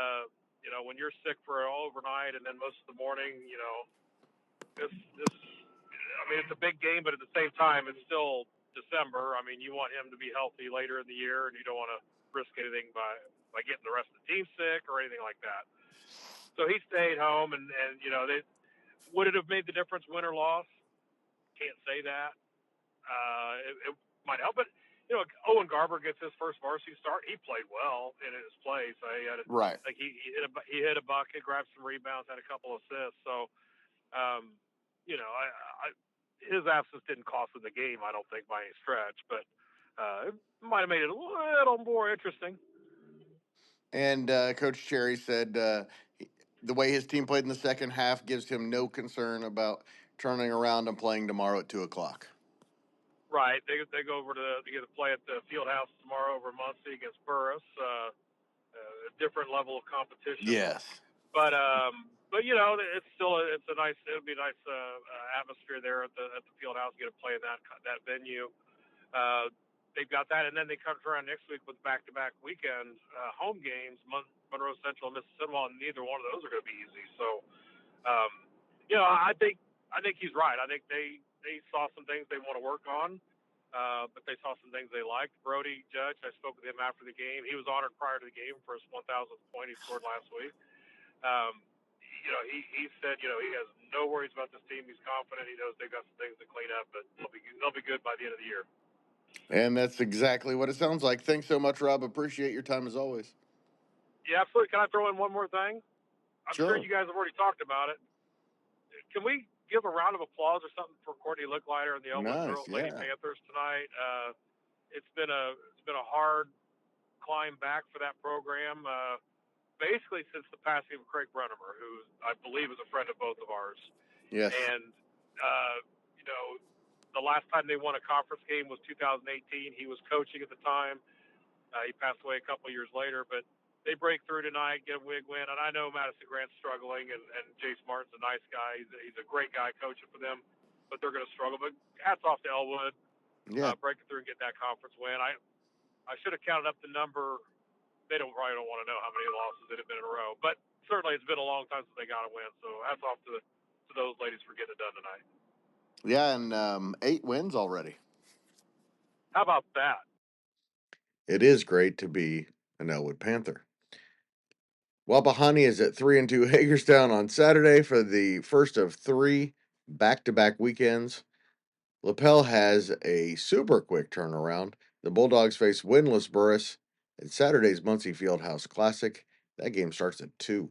when you're sick for overnight and then most of the morning, it's a big game, but at the same time, it's still December. I mean, you want him to be healthy later in the year, and you don't want to risk anything by getting the rest of the team sick or anything like that. So he stayed home, and would it have made the difference, win or loss? Can't say that. It might help, but Owen Garber gets his first varsity start. He played well in his place. Right. He hit a bucket, grabbed some rebounds, had a couple assists. So, his absence didn't cost him the game, I don't think, by any stretch, but it might have made it a little more interesting. And Coach Cherry said the way his team played in the second half gives him no concern about turning around and playing tomorrow at 2:00. Right. They go over to get to play at the field house tomorrow over Muncie against Burris. A different level of competition. Yes. But it's still it would be a nice atmosphere there at the field house. Get to play in that venue. They've got that, and then they come around next week with back-to-back weekend home games, Monroe Central and Mississippi, and neither one of those are going to be easy. So, I think he's right. I think they saw some things they want to work on, but they saw some things they liked. Brody Judge, I spoke with him after the game. He was honored prior to the game for his 1,000th point he scored last week. He said, he has no worries about this team. He's confident. He knows they've got some things to clean up, but they'll be good by the end of the year. And that's exactly what it sounds like. Thanks so much, Rob. Appreciate your time as always. Yeah, absolutely. Can I throw in one more thing? I'm Sure. sure you guys have already talked about it. Can we give a round of applause or something for Courtney Licklider and the Elwood Lady Panthers tonight? It's been a hard climb back for that program, basically since the passing of Craig Brunnemer, who I believe is a friend of both of ours. Yes. And the last time they won a conference game was 2018. He was coaching at the time. He passed away a couple years later, but they break through tonight, get a big win. And I know Madison-Grant's struggling, and Jace Martin's a nice guy. He's a great guy coaching for them, but they're going to struggle. But hats off to Elwood, breaking through and getting that conference win. I should have counted up the number. They probably don't want to know how many losses it had been in a row, but certainly it's been a long time since they got a win. So hats off to those ladies for getting it done tonight. Yeah, and 8 wins already. How about that? It is great to be an Elwood Panther. Wapahani is at 3-2 Hagerstown on Saturday for the first of 3 back-to-back weekends. Lapel has a super quick turnaround. The Bulldogs face winless Burris at Saturday's Muncie Fieldhouse Classic. That game starts at 2.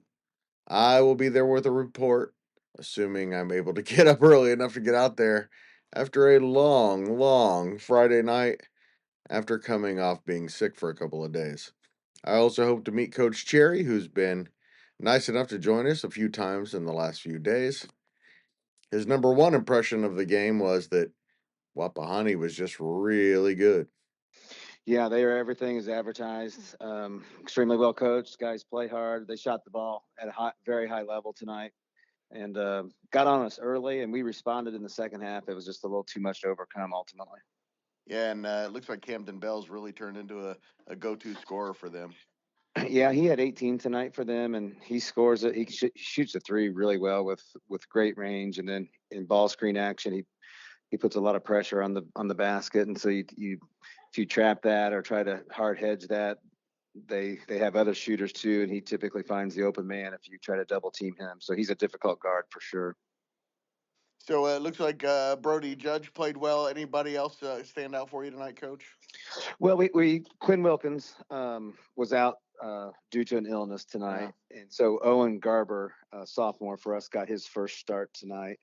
I will be there with a report, assuming I'm able to get up early enough to get out there after a long, long Friday night after coming off being sick for a couple of days. I also hope to meet Coach Cherry, who's been nice enough to join us a few times in the last few days. His number one impression of the game was that Wapahani was just really good. Yeah, they are everything as advertised. Extremely well coached. Guys play hard. They shot the ball at a very high level tonight, and got on us early, and we responded in the second half. It was just a little too much to overcome ultimately. Yeah, and it looks like Camden Bell's really turned into a go-to scorer for them. Yeah, he had 18 tonight for them, and he scores it. He shoots a 3 really well with great range, and then in ball screen action, he puts a lot of pressure on the basket, and so if you trap that or try to hard hedge that, they have other shooters too, and he typically finds the open man if you try to double team him. So he's a difficult guard for sure. So it looks like Brody Judge played well. Anybody else stand out for you tonight, Coach? Well, Quinn Wilkins was out due to an illness tonight, and so Owen Garber, sophomore for us, got his first start tonight.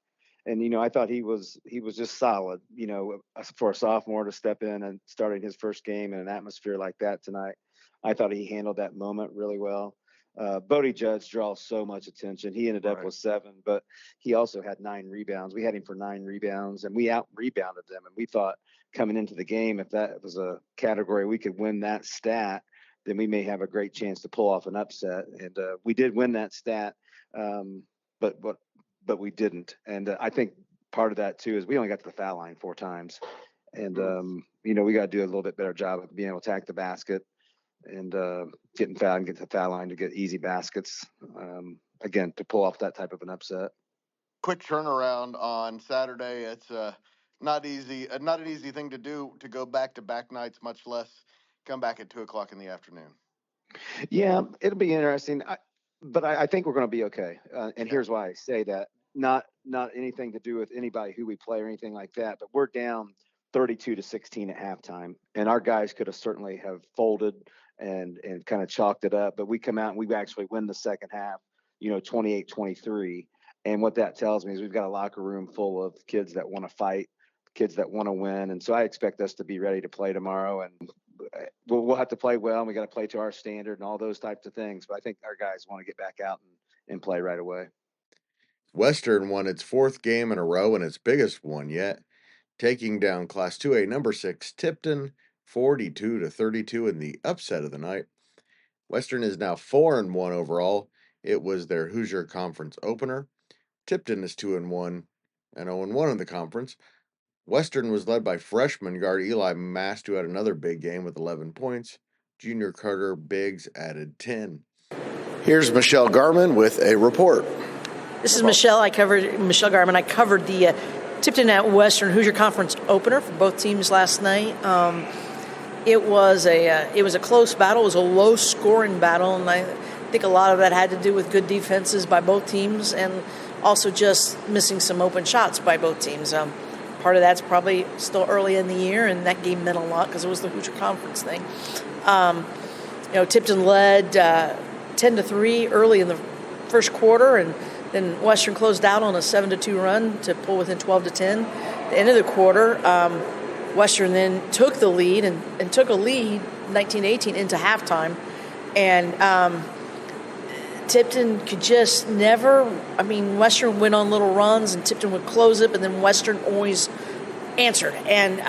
And I thought he was just solid. For a sophomore to step in and starting his first game in an atmosphere like that tonight, I thought he handled that moment really well. Bodie Judge draws so much attention. He ended up with 7, but he also had 9 rebounds. We had him for 9 rebounds, and we out-rebounded them. And we thought coming into the game, if that was a category we could win that stat, then we may have a great chance to pull off an upset. And we did win that stat, but we didn't. And I think part of that too is we only got to the foul line 4 times, and we got to do a little bit better job of being able to attack the basket and getting fouled and get to the foul line to get easy baskets. Again, to pull off that type of an upset. Quick turnaround on Saturday. It's not an easy thing to do, to go back-to-back nights, much less come back at 2:00 in the afternoon. Yeah, it'll be interesting. But I think we're going to be okay. And here's why I say that. Not anything to do with anybody who we play or anything like that, but we're down 32-16 at halftime, and our guys could have certainly have folded and kind of chalked it up, but we come out and we actually win the second half, 28-23. And what that tells me is we've got a locker room full of kids that want to fight, kids that want to win. And so I expect us to be ready to play tomorrow, and we'll have to play well, and we got to play to our standard and all those types of things. But I think our guys want to get back out and play right away. Western won its 4th game in a row and its biggest one yet, taking down Class 2A number 6 Tipton 42-32 in the upset of the night. Western is now 4-1 overall. It was their Hoosier Conference opener. Tipton is 2-1 and 0-1 in the conference. Western was led by freshman guard Eli Mast, who had another big game with 11 points. Junior Carter Biggs added 10. Here's Michelle Garmon with a report. This is Michelle. Michelle Garmon. I covered the Tipton-Western Hoosier Conference opener for both teams last night. It was a close battle. It was a low-scoring battle, and I think a lot of that had to do with good defenses by both teams, and also just missing some open shots by both teams. Part of that's probably still early in the year, and that game meant a lot because it was the Hoosier Conference thing. Tipton led 10-3 early in the first quarter, and then Western closed out on a 7-2 run to pull within 12-10. At the end of the quarter, Western then took the lead and took a lead 19-18 into halftime, and Tipton could just never. Western went on little runs, and Tipton would close it, but then Western always answered. And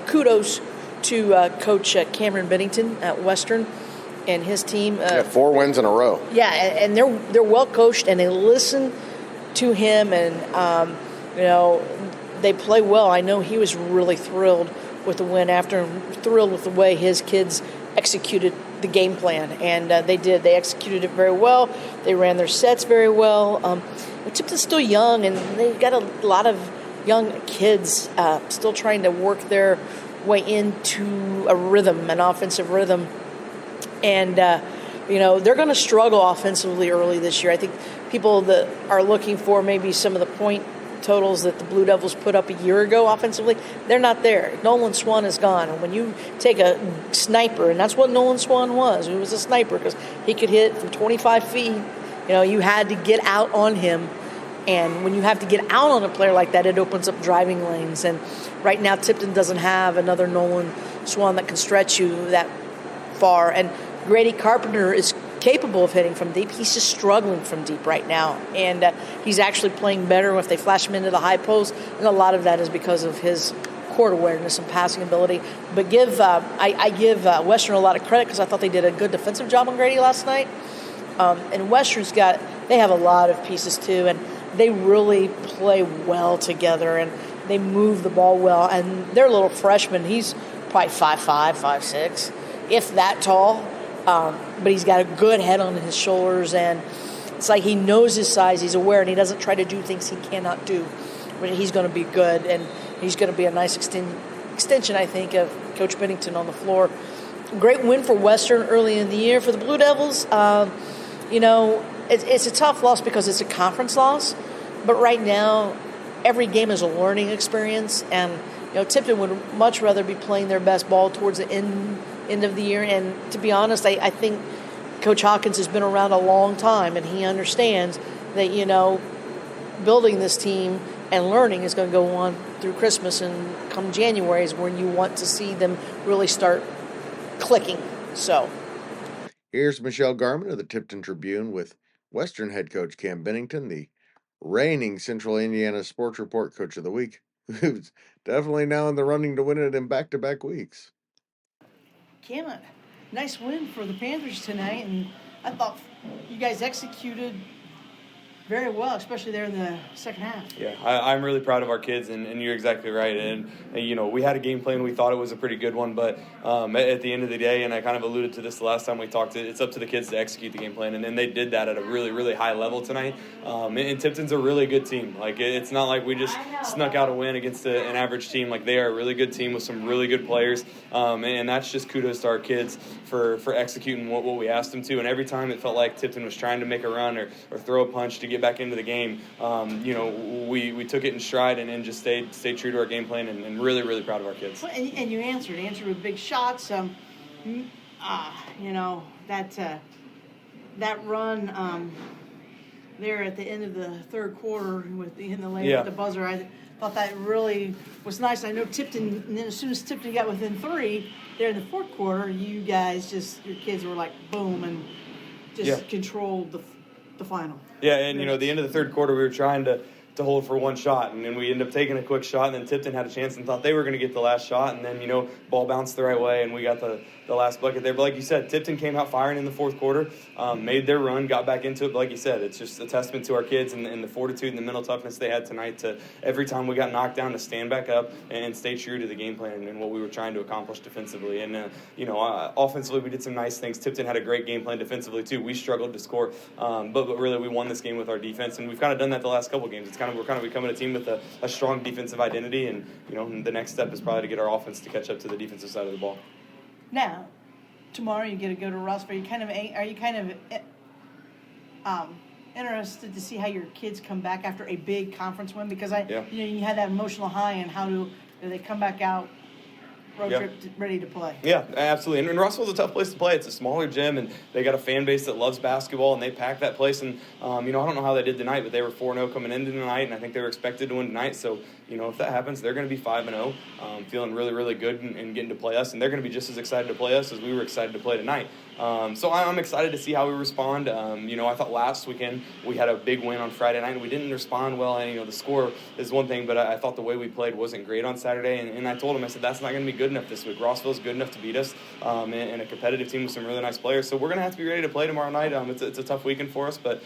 kudos to Coach Cameron Bennington at Western and his team. 4 wins in a row. Yeah, and they're well coached, and they listen to him, and they play well. I know he was really thrilled with the win after, thrilled with the way his kids executed the game plan, and they did. They executed it very well. They ran their sets very well. Tipton's still young, and they've got a lot of young kids still trying to work their way into a rhythm, an offensive rhythm. And, they're going to struggle offensively early this year. I think people that are looking for maybe some of the point totals that the Blue Devils put up a year ago offensively, they're not there. Nolan Swan is gone. And when you take a sniper, and that's what Nolan Swan was, he was a sniper because he could hit from 25 feet. You had to get out on him. And when you have to get out on a player like that, it opens up driving lanes. And right now, Tipton doesn't have another Nolan Swan that can stretch you that far. And Grady Carpenter is capable of hitting from deep. He's just struggling from deep right now. And he's actually playing better if they flash him into the high post. And a lot of that is because of his court awareness and passing ability. But I give Western a lot of credit because I thought they did a good defensive job on Grady last night. And Western's they have a lot of pieces too. And they really play well together, and they move the ball well. And their little freshman, he's probably 5'5", 5'6", if that tall. But he's got a good head on his shoulders, and it's like he knows his size. He's aware, and he doesn't try to do things he cannot do. But he's going to be good, and he's going to be a nice extension, I think, of Coach Bennington on the floor. Great win for Western early in the year. For the Blue Devils, it's a tough loss because it's a conference loss. But right now, every game is a learning experience, and Tipton would much rather be playing their best ball towards the end of the year. And to be honest, I think Coach Hawkins has been around a long time, and he understands that building this team and learning is going to go on through Christmas, and come January is when you want to see them really start clicking. So here's Michelle Garmon of the Tipton Tribune with Western head coach Cam Bennington, the reigning Central Indiana Sports Report Coach of the Week, who's definitely now in the running to win it in back-to-back weeks. Cam, nice win for the Panthers tonight, and I thought you guys executed very well, especially there in the second half. Yeah, I'm really proud of our kids, and you're exactly right. And, we had a game plan. We thought it was a pretty good one, but at the end of the day, and I kind of alluded to this the last time we talked, it's up to the kids to execute the game plan, and they did that at a really, really high level tonight. And Tipton's a really good team. Like, it's not like we just snuck out a win against an average team. Like, they are a really good team with some really good players, and that's just kudos to our kids for executing what we asked them to. And every time it felt like Tipton was trying to make a run or throw a punch to get back into the game, we took it in stride and just stayed true to our game plan, and really, really proud of our kids. Well, and you answered with big shots. That run there at the end of the third quarter with the lane with the buzzer, I thought that really was nice. I know Tipton, and then as soon as Tipton got within 3 there in the fourth quarter, you guys your kids were like boom and just controlled the final. Yeah, and the end of the third quarter, we were trying to hold for one shot, and then we ended up taking a quick shot, and then Tipton had a chance and thought they were going to get the last shot, and then ball bounced the right way, and we got the last bucket there. But like you said, Tipton came out firing in the fourth quarter, made their run, got back into it. But like you said, it's just a testament to our kids and the fortitude and the mental toughness they had tonight to every time we got knocked down to stand back up and stay true to the game plan and what we were trying to accomplish defensively. And offensively, we did some nice things. Tipton had a great game plan defensively too. We struggled to score, but really we won this game with our defense, and we've kind of done that the last couple games. We're kind of becoming a team with a strong defensive identity, and the next step is probably to get our offense to catch up to the defensive side of the ball. Now, tomorrow you get to go to Rossville. Are you interested to see how your kids come back after a big conference win? Because you had that emotional high, and how do they come back out road trip ready to play? Yeah, absolutely. And Russell's a tough place to play. It's a smaller gym, and they got a fan base that loves basketball, and they pack that place. And I don't know how they did tonight, but they were 4-0 coming into tonight, and I think they were expected to win tonight. So if that happens, they're going to be 5-0, feeling really, really good and getting to play us, and they're going to be just as excited to play us as we were excited to play tonight. So I'm excited to see how we respond. I thought last weekend we had a big win on Friday night, and we didn't respond well. And the score is one thing, but I thought the way we played wasn't great on Saturday. And I told him, I said, that's not going to be good enough this week. Rossville's good enough to beat us, and a competitive team with some really nice players. So we're going to have to be ready to play tomorrow night. It's a tough weekend for us, but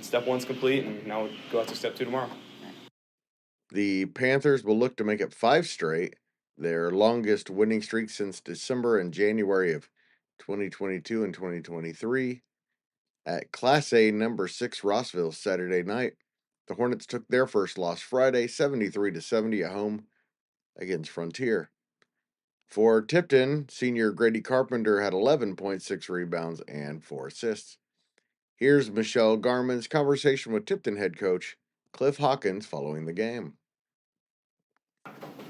step one's complete, and now we'll go out to step 2 tomorrow. The Panthers will look to make it 5 straight, their longest winning streak since December and January of 2022 and 2023. At Class A number 6 Rossville Saturday night, the Hornets took their first loss Friday, 73-70 at home against Frontier. For Tipton, senior Grady Carpenter had 11.6 rebounds and 4 assists. Here's Michelle Garmon's conversation with Tipton head coach Cliff Hawkins following the game.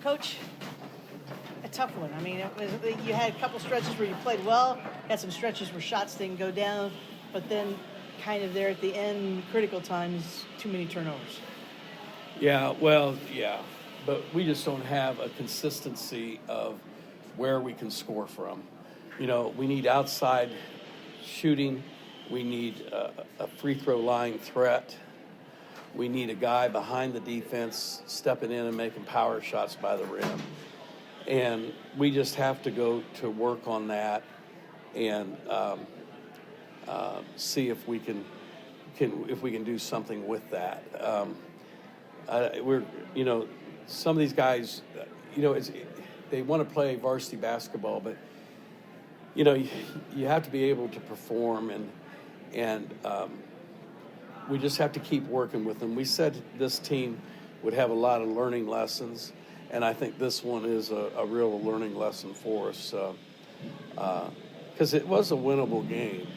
Coach, a tough one. I mean, you had a couple stretches where you played well, had some stretches where shots didn't go down, but then kind of there at the end, critical times, too many turnovers. Yeah, but we just don't have a consistency of where we can score from. We need outside shooting. We need a free throw line threat. We need a guy behind the defense stepping in and making power shots by the rim. And we just have to go to work on that and see if we can do something with that. Some of these guys, they want to play varsity basketball, but you have to be able to perform, and we just have to keep working with them. We said this team would have a lot of learning lessons, and I think this one is a real learning lesson for us, because it was a winnable game.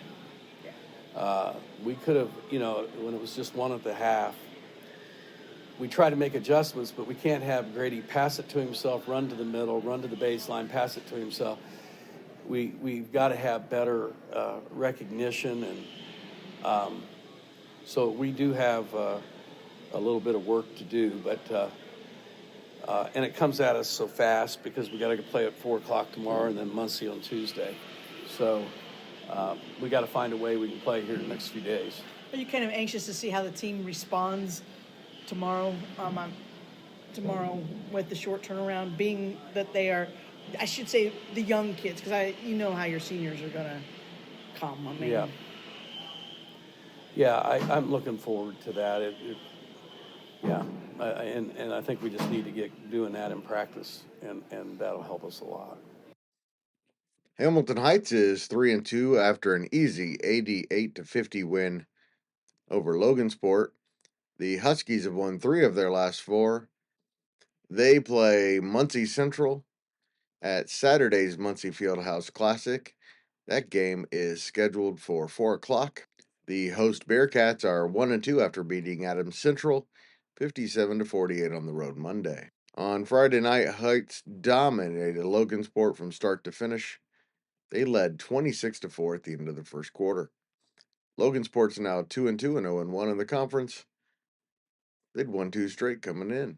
We could have, when it was just 1 at the half, we try to make adjustments, but we can't have Grady pass it to himself, run to the middle, run to the baseline, pass it to himself. We've got to have better recognition, and so we do have a little bit of work to do, but and it comes at us so fast because we got to play at 4:00 tomorrow and then Muncie on Tuesday. So we got to find a way we can play here in the next few days. Are you kind of anxious to see how the team responds tomorrow with the short turnaround, being that they are I should say the young kids, because you know how your seniors are gonna come. I mean, I'm looking forward to that. And I think we just need to get doing that in practice, and that'll help us a lot. Hamilton Heights is 3-2 after an easy 88-50 win over Logansport. The Huskies have won 3 of their last 4. They play Muncie Central at Saturday's Muncie Fieldhouse Classic. That game is scheduled for 4 o'clock. The host Bearcats are 1-2 after beating Adams Central 57-48 on the road Monday. On Friday night, Heights dominated Logansport from start to finish. They led 26-4 at the end of the first quarter. Logansport's now 2-2 and 0-1 in the conference. They'd won 2 straight coming in.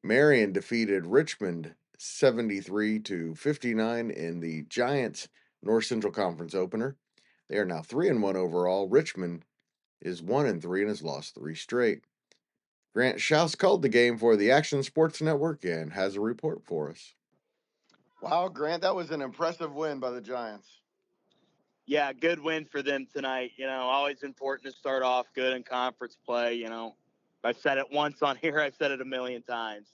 Marion defeated Richmond 73-59 in the Giants North Central Conference opener. They are now 3-1 overall. Richmond is 1-3 and has lost 3 straight. Grant Shouse called the game for the Action Sports Network and has a report for us. Wow, Grant, that was an impressive win by the Giants. Yeah, good win for them tonight. Always important to start off good in conference play. I've said it once on here. I've said it a million times.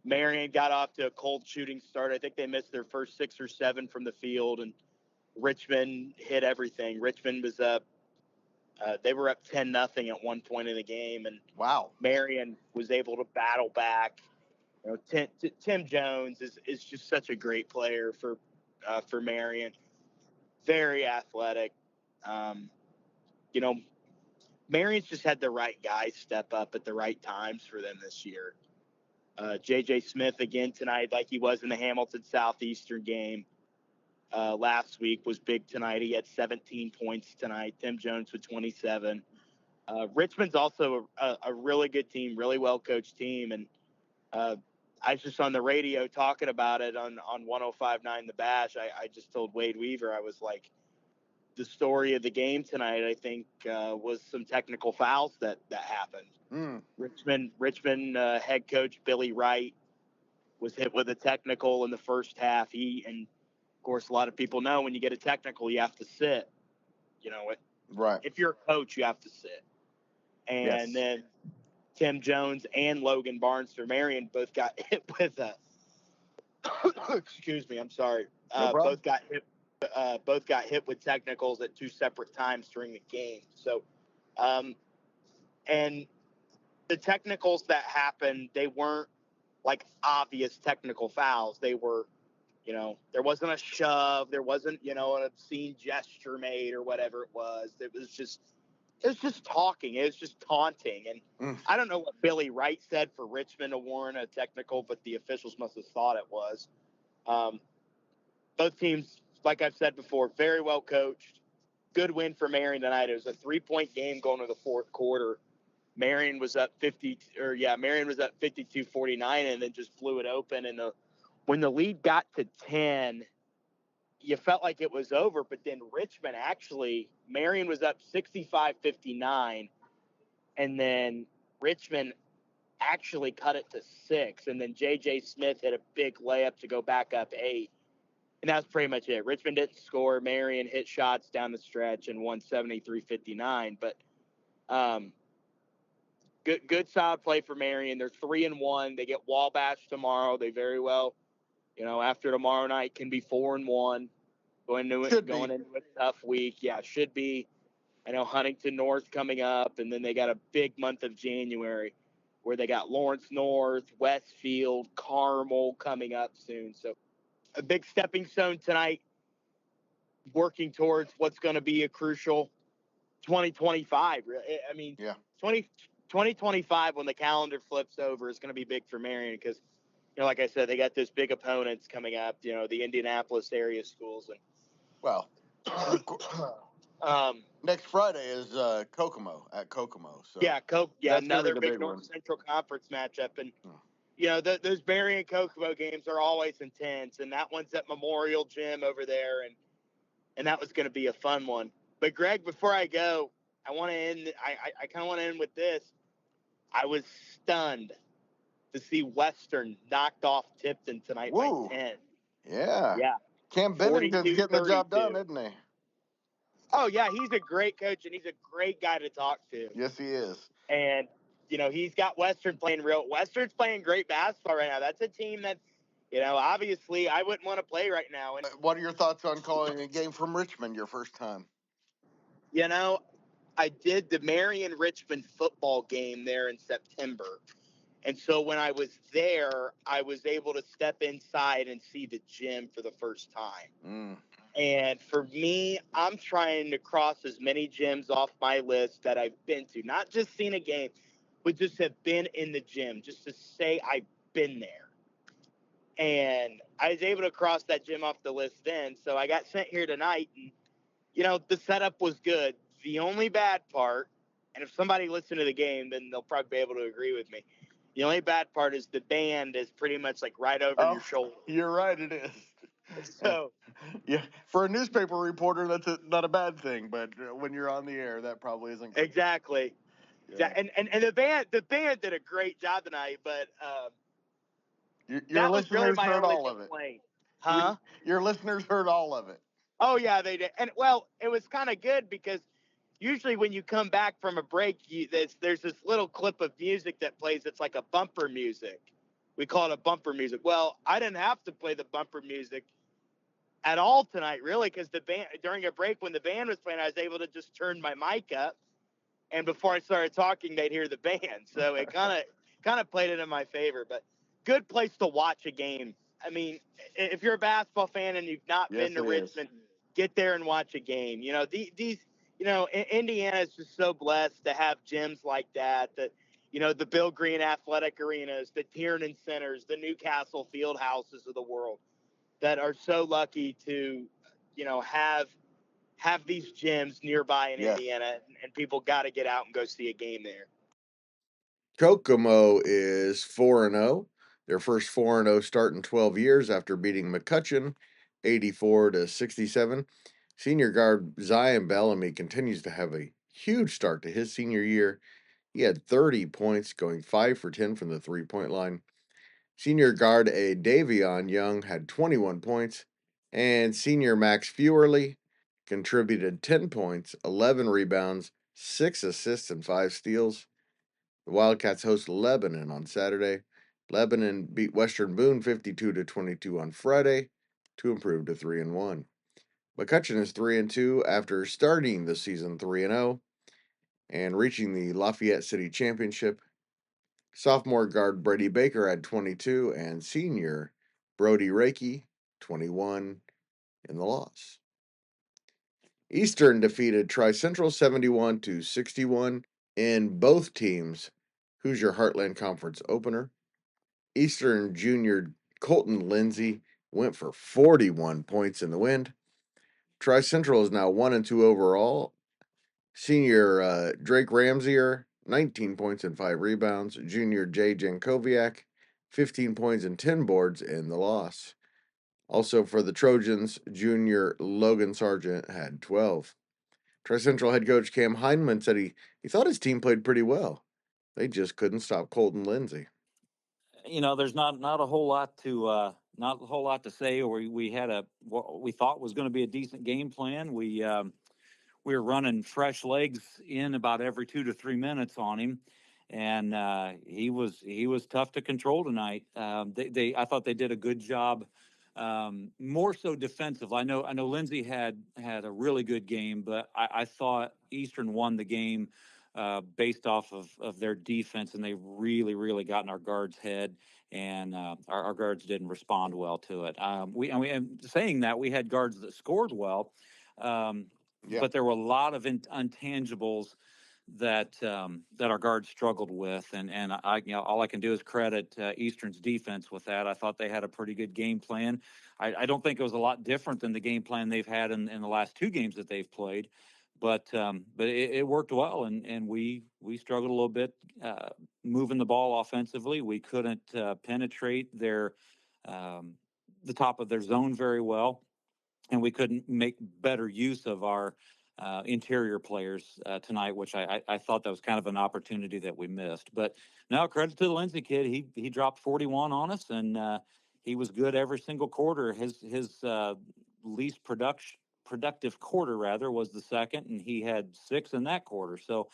Marion got off to a cold shooting start. I think they missed their first 6 or 7 from the field, and Richmond hit everything. Richmond was up. They were up 10-0 at one point in the game, and wow, Marion was able to battle back. Tim Jones is just such a great player for Marion. Very athletic. Marion's just had the right guys step up at the right times for them this year. J.J. Smith again tonight, like he was in the Hamilton Southeastern game last week, was big tonight. He had 17 points tonight. Tim Jones with 27. Richmond's also a really good team, really well-coached team. And I was just on the radio talking about it on 105.9 The Bash. I just told Wade Weaver, I was like, the story of the game tonight, I think, was some technical fouls that happened. Richmond head coach Billy Wright was hit with a technical in the first half. And of course, a lot of people know when you get a technical, you have to sit. Right. If you're a coach, you have to sit. And then Tim Jones and Logan Barnes for Marion both got hit with a. Excuse me, I'm sorry. No problem. Both got hit with technicals at 2 separate times during the game. So, and the technicals that happened, they weren't like obvious technical fouls. They were, there wasn't a shove, there wasn't, an obscene gesture made or whatever it was. It was just talking. It was just taunting. And I don't know what Billy Wright said for Richmond to warrant a technical, but the officials must have thought it was. Both teams, like I've said before, very well coached. Good win for Marion tonight. It was a 3-point game going to the fourth quarter. Marion was up 52-49 and then just blew it open. And when the lead got to 10, you felt like it was over, but then Richmond Marion was up 65-59, and then Richmond actually cut it to 6, and then J.J. Smith hit a big layup to go back up 8. And that's pretty much it. Richmond didn't score. Marion hit shots down the stretch and won 73-59. But good solid play for Marion. They're 3-1. They get Wabash tomorrow. They very well, after tomorrow night can be 4-1. Going into a tough week. Yeah, should be. I know Huntington North coming up, and then they got a big month of January where they got Lawrence North, Westfield, Carmel coming up soon. So a big stepping stone tonight, working towards what's going to be a crucial 2025. I mean, 2025, when the calendar flips over, is going to be big for Marion because, like I said, they got those big opponents coming up, the Indianapolis area schools. And next Friday is Kokomo at Kokomo. So another big North Central Conference matchup. And those Marion Kokomo games are always intense, and that one's at Memorial Gym over there, and that was going to be a fun one. But Greg, before I go, I want to end. I kind of want to end with this. I was stunned to see Western knocked off Tipton tonight by 10. Yeah. Yeah. Cam Bennington's getting the job 42-32. done, isn't he? Oh, yeah, he's a great coach, and he's a great guy to talk to. Yes, he is. And, he's got Western's playing great basketball right now. That's a team that, obviously I wouldn't want to play right now. And What are your thoughts on calling a game from Richmond your first time? I did the Marion-Richmond football game there in September. And so when I was there, I was able to step inside and see the gym for the first time. And for me, I'm trying to cross as many gyms off my list that I've been to, not just seen a game, but just have been in the gym, just to say I've been there. And I was able to cross that gym off the list then. So I got sent here tonight, and, the setup was good. The only bad part, and if somebody listened to the game, then they'll probably be able to agree with me. The only bad part is the band is pretty much like right over your shoulder. You're right, it is. So, yeah, for a newspaper reporter, that's not a bad thing. But when you're on the air, that probably isn't good. Exactly. Yeah. And the band did a great job tonight, but your that was really listeners my heard only all of it. complaint. Huh? Your listeners heard all of it. Oh yeah, they did. And it was kind of good because usually when you come back from a break, there's this little clip of music that plays. It's like a bumper music. We call it a bumper music. Well, I didn't have to play the bumper music at all tonight, really, because the band, during a break when the band was playing, I was able to just turn my mic up, and before I started talking, they'd hear the band. So it kind of played it in my favor. But good place to watch a game. I mean, if you're a basketball fan and you've not been to Richmond, get there and watch a game. Indiana is just so blessed to have gyms like that. That the Bill Green Athletic Arenas, the Tiernan Centers, the Newcastle Field Houses of the world, that are so lucky to, have these gyms nearby in Indiana, and people got to get out and go see a game there. Kokomo is 4-0. Their first 4-0 start in 12 years after beating McCutcheon 84-67. Senior guard Zion Bellamy continues to have a huge start to his senior year. He had 30 points, going 5 for 10 from the three-point line. Senior guard Davion Young had 21 points, and senior Max Fewerly contributed 10 points, 11 rebounds, 6 assists, and 5 steals. The Wildcats host Lebanon on Saturday. Lebanon beat Western Boone 52-22 on Friday to improve to 3-1. McCutcheon is 3-2 after starting the season 3-0 and reaching the Lafayette City Championship. Sophomore guard Brady Baker had 22 and senior Brody Reiki 21 in the loss. Eastern defeated Tri-Central 71-61 in both teams' Hoosier Heartland Conference opener. Eastern junior Colton Lindsay went for 41 points in the win. Tri-Central is now 1-2 overall. Senior Drake Ramsier, 19 points and 5 rebounds. Junior Jay Jankoviak, 15 points and 10 boards in the loss. Also for the Trojans, junior Logan Sargent had 12. Tri-Central head coach Cam Hindman said he thought his team played pretty well. They just couldn't stop Colton Lindsay. There's not a whole lot to say. We had what we thought was going to be a decent game plan. We were running fresh legs in about every 2 to 3 minutes on him, and he was tough to control tonight. I thought they did a good job, more so defensive. I know Lindsay had a really good game, but I thought Eastern won the game based off of their defense, and they really got in our guards' head, and our guards didn't respond well to it. Saying that, we had guards that scored well, but there were a lot of intangibles that our guards struggled with, and all I can do is credit Eastern's defense with that. I thought they had a pretty good game plan. I don't think it was a lot different than the game plan they've had in the last 2 games that they've played. But it worked well, and we struggled a little bit moving the ball offensively. We couldn't penetrate the top of their zone very well, and we couldn't make better use of our interior players tonight, which I thought that was kind of an opportunity that we missed. But now credit to the Lindsay kid. He dropped 41 on us, and he was good every single quarter. His least productive quarter rather was the second, and he had 6 in that quarter. So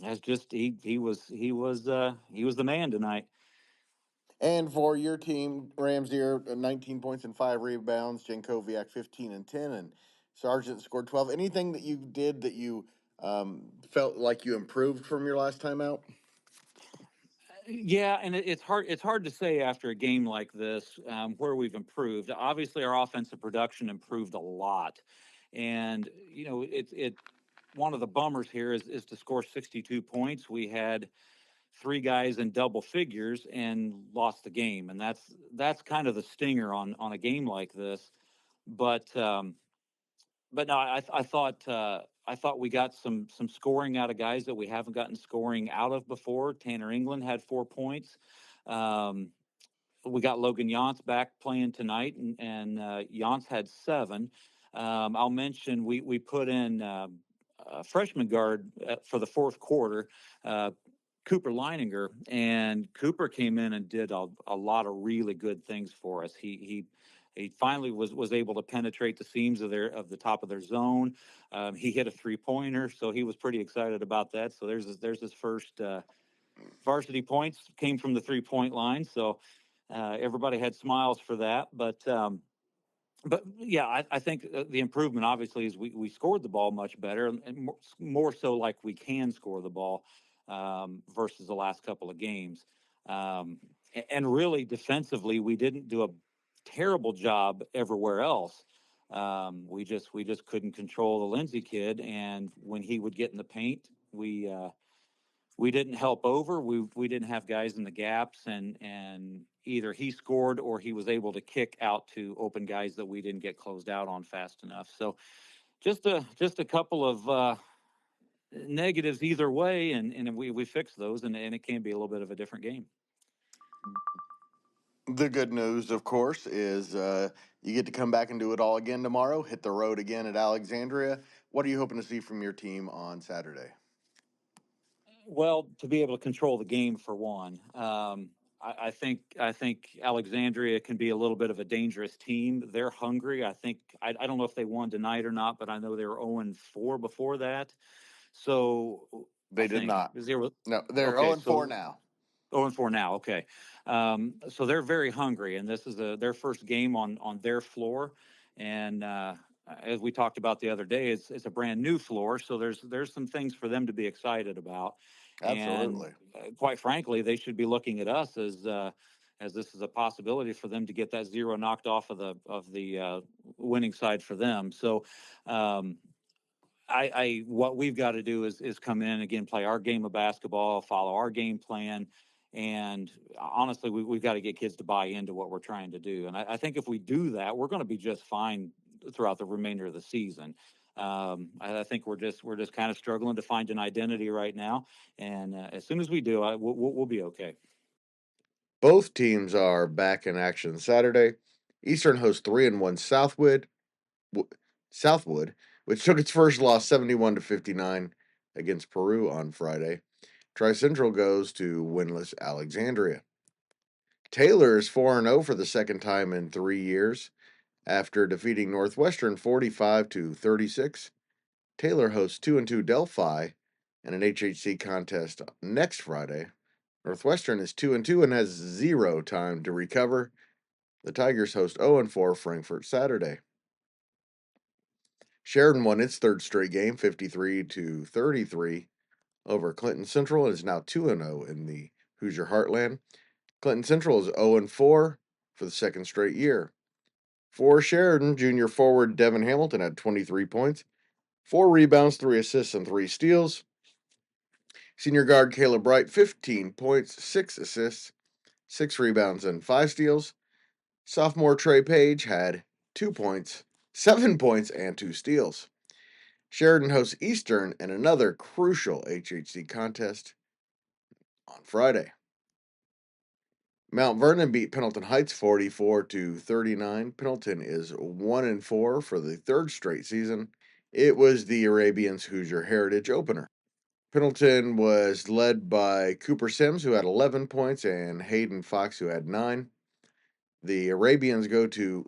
that's just he was the man tonight. And for your team, Ramsey, 19 points and 5 rebounds. Jankoviak 15 and 10, and Sargent scored 12. Anything that you did that you felt like you improved from your last time out? Yeah, and it's hard. It's hard to say after a game like this where we've improved. Obviously, our offensive production improved a lot, and it. One of the bummers here is to score 62 points. We had 3 guys in double figures and lost the game, and that's kind of the stinger on a game like this. But no, I thought we got some scoring out of guys that we haven't gotten scoring out of before. Tanner England had 4 points. We got Logan Yance back playing tonight, and Yance had 7. I'll mention we put in freshman guard for the fourth quarter, Cooper Leininger, and Cooper came in and did a lot of really good things for us. He finally was able to penetrate the seams of the top of their zone. He hit a 3-pointer, so he was pretty excited about that. So there's his first varsity points came from the 3-point line. So everybody had smiles for that. But yeah, I think the improvement obviously is we scored the ball much better, and more so like we can score the ball versus the last couple of games. And really defensively, we didn't do a terrible job everywhere else. We just couldn't control the Lindsay kid, and when he would get in the paint, we didn't help over. We didn't have guys in the gaps, and either he scored or he was able to kick out to open guys that we didn't get closed out on fast enough. So just a couple of negatives either way, and we fixed those, and it can be a little bit of a different game. The good news, of course, is you get to come back and do it all again tomorrow. Hit the road again at Alexandria. What are you hoping to see from your team on Saturday? Well, to be able to control the game for one. I think Alexandria can be a little bit of a dangerous team. They're hungry. I don't know if they won tonight or not, but I know they were 0-4 before that. So they did not. No, they're okay, 0-4 now. 0-4 now. Okay, so they're very hungry, and this is their first game on their floor, and as we talked about the other day, it's a brand new floor, so there's some things for them to be excited about. Absolutely. And quite frankly, they should be looking at us as this is a possibility for them to get that 0 knocked off of the winning side for them. So. What we've got to do is come in again, play our game of basketball, follow our game plan, and honestly, we've got to get kids to buy into what we're trying to do. And I think if we do that, we're going to be just fine throughout the remainder of the season. I think we're just kind of struggling to find an identity right now, and as soon as we do, we'll be okay. Both teams are back in action Saturday. Eastern hosts 3-1 Southwood, which took its first loss 71-59 against Peru on Friday. Tri-Central goes to winless Alexandria. Taylor is 4-0 for the second time in 3 years. After defeating Northwestern 45-36, Taylor hosts 2-2 Delphi in an HHC contest next Friday. Northwestern is 2-2 and has 0 time to recover. The Tigers host 0-4 Frankfort Saturday. Sheridan won its third straight game, 53-33, over Clinton Central, and is now 2-0 in the Hoosier Heartland. Clinton Central is 0-4 for the second straight year. For Sheridan, junior forward Devin Hamilton had 23 points, 4 rebounds, 3 assists, and 3 steals. Senior guard Caleb Bright, 15 points, 6 assists, 6 rebounds, and 5 steals. Sophomore Trey Page had 2 points, 7 points, and 2 steals. Sheridan hosts Eastern in another crucial HHC contest on Friday. Mount Vernon beat Pendleton Heights 44-39. Pendleton is 1-4 for the third straight season. It was the Arabians' Hoosier Heritage opener. Pendleton was led by Cooper Sims, who had 11 points, and Hayden Fox, who had 9. The Arabians go to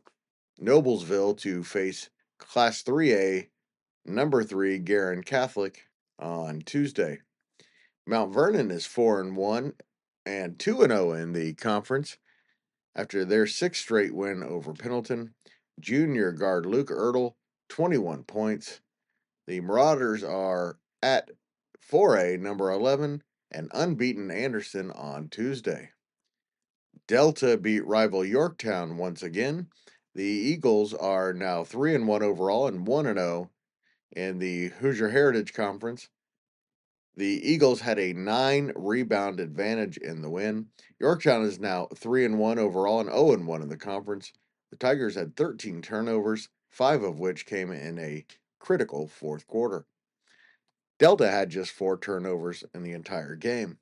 Noblesville to face Class 3A, number 3 Garmon Catholic on Tuesday. Mount Vernon is 4-1 and 2-0 in the conference after their 6th straight win over Pendleton. Junior guard Luke Ertl, 21 points. The Marauders are at 4A, number 11, and unbeaten Anderson on Tuesday. Delta beat rival Yorktown once again. The Eagles are now 3-1 overall and 1-0 in the Hoosier Heritage Conference. The Eagles had a 9-rebound advantage in the win. Yorktown is now 3-1 overall and 0-1 in the conference. The Tigers had 13 turnovers, 5 of which came in a critical fourth quarter. Delta had just 4 turnovers in the entire game.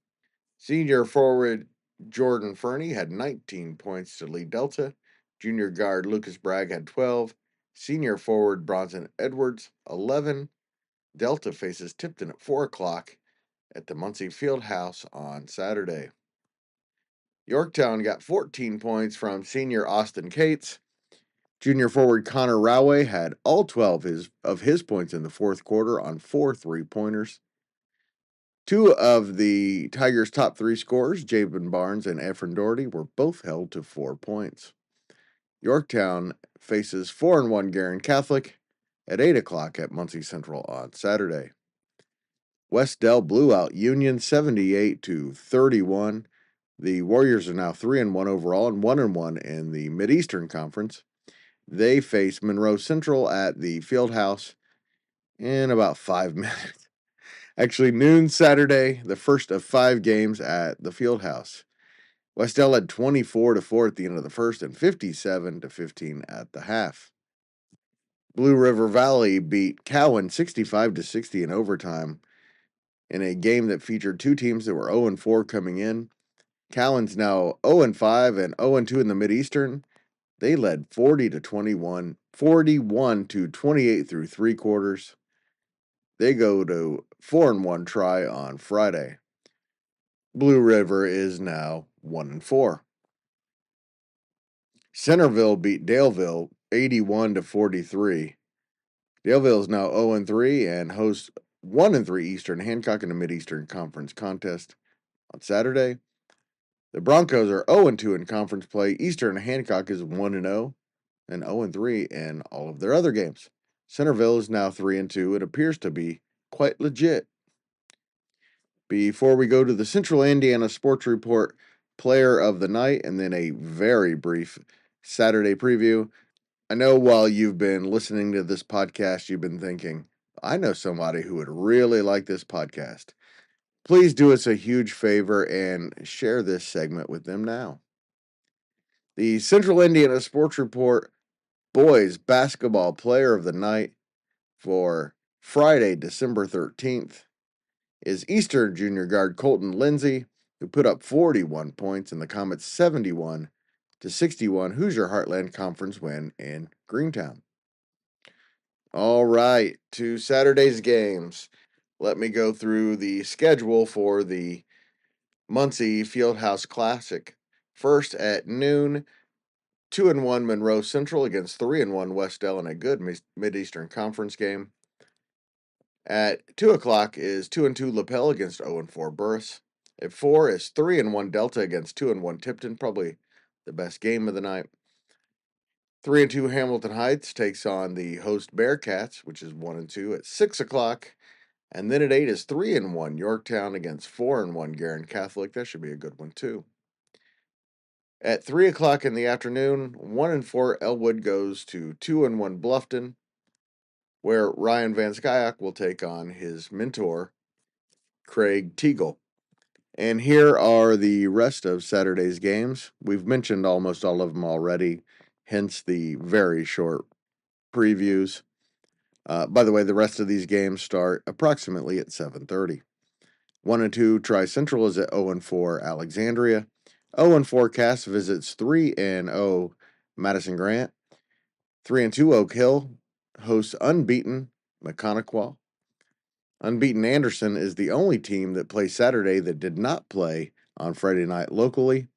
Senior forward Jordan Fernie had 19 points to lead Delta. Junior guard Lucas Bragg had 12. Senior forward Bronson Edwards, 11. Delta faces Tipton at 4 o'clock at the Muncie Fieldhouse on Saturday. Yorktown got 14 points from senior Austin Cates. Junior forward Connor Roway had all 12 of his points in the fourth quarter on 4 3-pointers. 2 of the Tigers' top 3 scorers, Jabin Barnes and Efren Doherty, were both held to 4 points. Yorktown faces 4-1 Garmon Catholic at 8 o'clock at Muncie Central on Saturday. West Del blew out Union 78-31. The Warriors are now 3-1 overall and 1-1 in the Mid-Eastern Conference. They face Monroe Central at the Fieldhouse in about 5 minutes. Actually, noon Saturday, the first of 5 games at the Fieldhouse. West Del had 24-4 at the end of the first and 57-15 at the half. Blue River Valley beat Cowan 65-60 in overtime in a game that featured 2 teams that were 0-4 coming in. Cowan's now 0-5 and 0-2 in the Mid-Eastern. They led 41-28 through 3 quarters. They go to 4-1 try on Friday. Blue River is now 1-4. Centerville beat Daleville 81-43. Daleville is now 0-3 and hosts 1-3 Eastern Hancock in the Mid-Eastern Conference contest on Saturday. The Broncos are 0-2 in conference play. Eastern Hancock is 1-0 and 0-3 in all of their other games. Centerville is now 3-2. It appears to be quite legit. Before we go to the Central Indiana Sports Report Player of the Night and then a very brief Saturday preview, I know while you've been listening to this podcast, you've been thinking, I know somebody who would really like this podcast. Please do us a huge favor and share this segment with them now. The Central Indiana Sports Report Boys Basketball Player of the Night for Friday, December 13th is Eastern junior guard Colton Lindsay, who put up 41 points in the Comets' 71-61 Hoosier Heartland Conference win in Greentown. All right, to Saturday's games. Let me go through the schedule for the Muncie Fieldhouse Classic. First at noon, 2-1 Monroe Central against 3-1 West Del in a good Mid-Eastern Conference game. At 2 o'clock is 2-2 Lapel against 0-4 Burris. At 4 is 3-1 Delta against 2-1 Tipton, probably the best game of the night. 3-2 Hamilton Heights takes on the host Bearcats, which is 1-2 at 6 o'clock. And then at 8 is 3-1 Yorktown against 4-1 Garmon Catholic. That should be a good one, too. At 3 o'clock in the afternoon, 1-4 Elwood goes to 2-1 Bluffton, where Ryan Van Skyok will take on his mentor, Craig Teagle. And here are the rest of Saturday's games. We've mentioned almost all of them already, hence the very short previews. By the way, the rest of these games start approximately at 7:30. 1-2 Tri-Central is at 0-4 Alexandria. 0-4 Cass visits 3-0 Madison-Grant. 3-2 Oak Hill hosts unbeaten Mechaniqua. Unbeaten Anderson is the only team that plays Saturday that did not play on Friday night locally.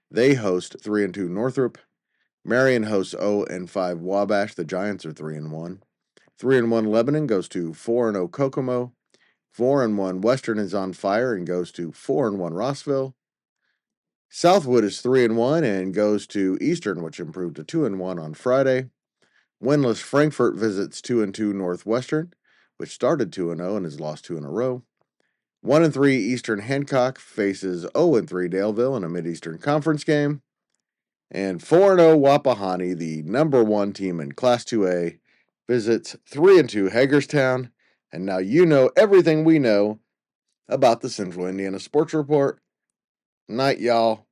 They host 3-2 Northrop. Marion hosts 0-5 Wabash. The Giants are 3-1. 3-1 Lebanon goes to 4-0 Kokomo. 4-1 Western is on fire and goes to 4-1 Rossville. Southwood is 3-1 and goes to Eastern, which improved to 2-1 on Friday. Winless Frankfort visits 2-2 Northwestern, which started 2-0 and has lost 2 in a row. 1-3 Eastern Hancock faces 0-3 Daleville in a Mid-Eastern Conference game. And 4-0 Wapahani, the number 1 team in Class 2A, visits 3-2 Hagerstown. And now you know everything we know about the Central Indiana Sports Report. Night, y'all.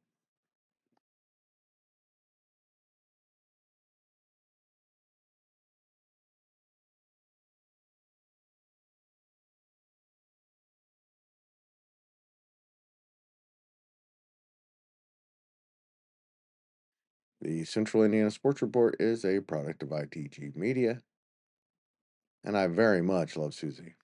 The Central Indiana Sports Report is a product of ITG Media, and I very much love Susie.